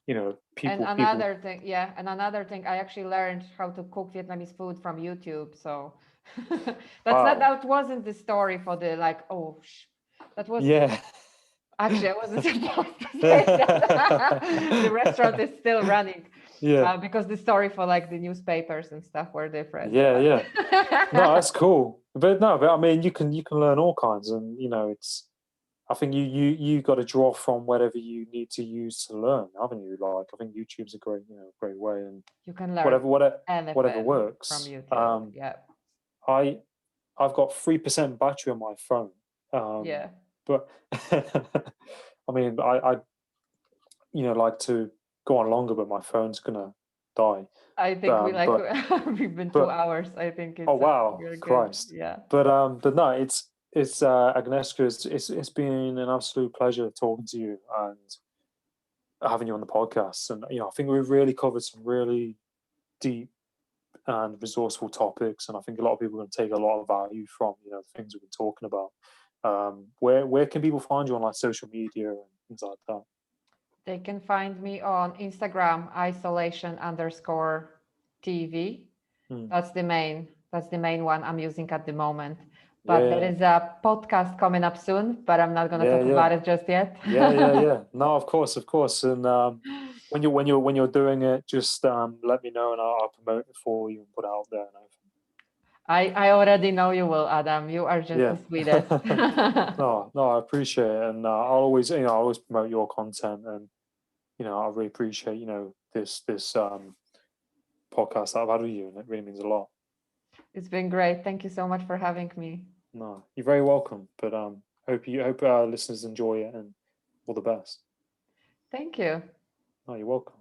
And people. another thing, yeah, and another thing, I actually learned how to cook Vietnamese food from YouTube. So Wow. that wasn't the story for the like, that was. Yeah. Actually, I wasn't supposed to say that. The restaurant is still running Yeah. because the story for like the newspapers and stuff were different. Yeah. Yeah. No, But that's cool. But no, but I mean, you can learn all kinds, and it's. I think you got to draw from whatever you need to use to learn, haven't you? Like, I think YouTube's a great way, and you can learn whatever anything from works. YouTube. Yeah. I I've got 3% battery on my phone. Yeah. But I mean, I like to go on longer, but my phone's gonna die. I think But we've been 2 but hours. I think oh it's wow, we're good. Christ! Yeah. But no, it's Agnieszka. It's been an absolute pleasure talking to you and having you on the podcast. And I think we've really covered some really deep and resourceful topics, and I think a lot of people are going to take a lot of value from the things we've been talking about. Where can people find you on like social media and things like that? They can find me on Instagram, isolation_TV. Hmm. That's the main one I'm using at the moment. Yeah, But there yeah, is a podcast coming up soon, but I'm not going to yeah, talk yeah, about it just yet. yeah. No, of course, of course. And when you're doing it, just let me know, and I'll promote it for you and put it out there. And everything. I already know you will, Adam. You are just Yeah. the sweetest. No, I appreciate it, and I'll always promote your content, and I really appreciate this podcast that I've had with you, and it really means a lot. It's been great. Thank you so much for having me. No, you're very welcome. But hope our listeners enjoy it, and all the best. Thank you. No, you're welcome.